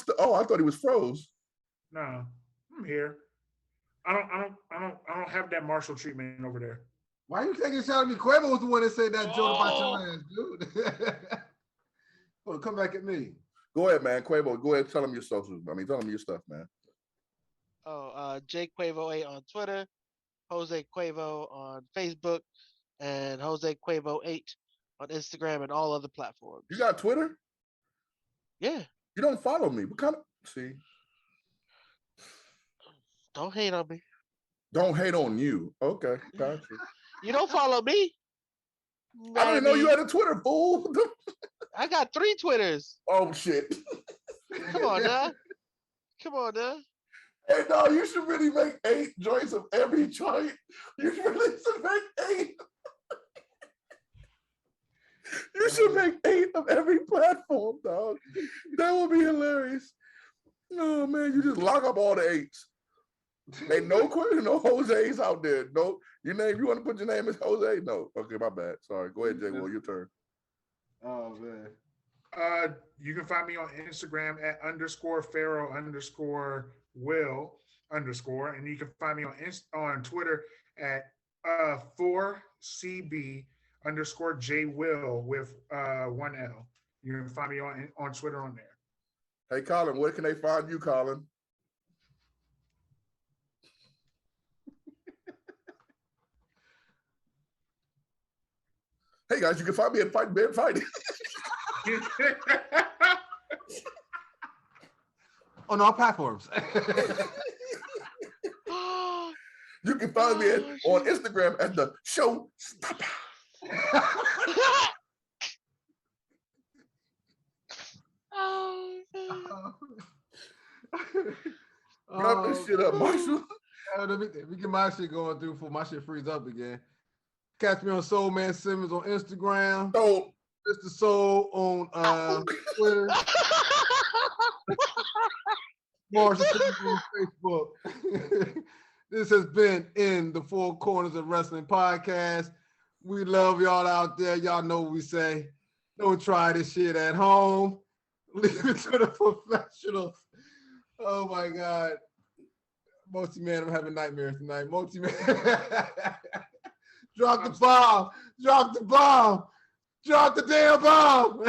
thought he was froze. No, I'm here. I don't have that Marshall treatment over there. Why are you taking a shot at me? Quavo was the one that said that joke about your ass, dude. Well, come back at me. Go ahead, man. Quavo, go ahead. Tell him your socials. Tell him your stuff, man. Jake Quavo 8 on Twitter, Jose Quavo on Facebook, and Jose Quavo 8 on Instagram and all other platforms. You got Twitter? Yeah. You don't follow me. What kind of see? Don't hate on me. Don't hate on you. Okay, gotcha. You don't follow me. I didn't know you had a Twitter, fool. I got 3 Twitters. Oh shit. Come on now. Come on now. Hey, no, you should really make 8 joints of every joint. You really should make 8. You should make 8 of every platform, dog. That would be hilarious. No, man, you just lock up all the 8s. Ain't no question, no Jose's out there. No, your name, you want to put your name as Jose? No. Okay, my bad. Sorry. Go ahead, Jay. Well, your turn. Oh, man. You can find me on Instagram at _Pharaoh _Will _, and you can find me on Twitter at 4CB _ Will with 1 L. You can find me on Twitter on there. Hey, Colin, where can they find you, Colin? Hey guys, you can find me at Fight Baird Fighting. On all platforms. You can find me on Instagram at the show stopper. Wrap this shit up, Marshall. Let me get my shit going through before my shit freeze up again. Catch me on Soul Man Simmons on Instagram. Oh, Mr. Soul on Twitter. Marshall on Facebook. This has been In the Four Corners of Wrestling Podcast. We love y'all out there. Y'all know what we say. Don't try this shit at home. Leave it to the professionals. Oh my God. Multi Man, I'm having nightmares tonight. Multi Man. Drop the bomb. Drop the bomb. Drop the damn bomb.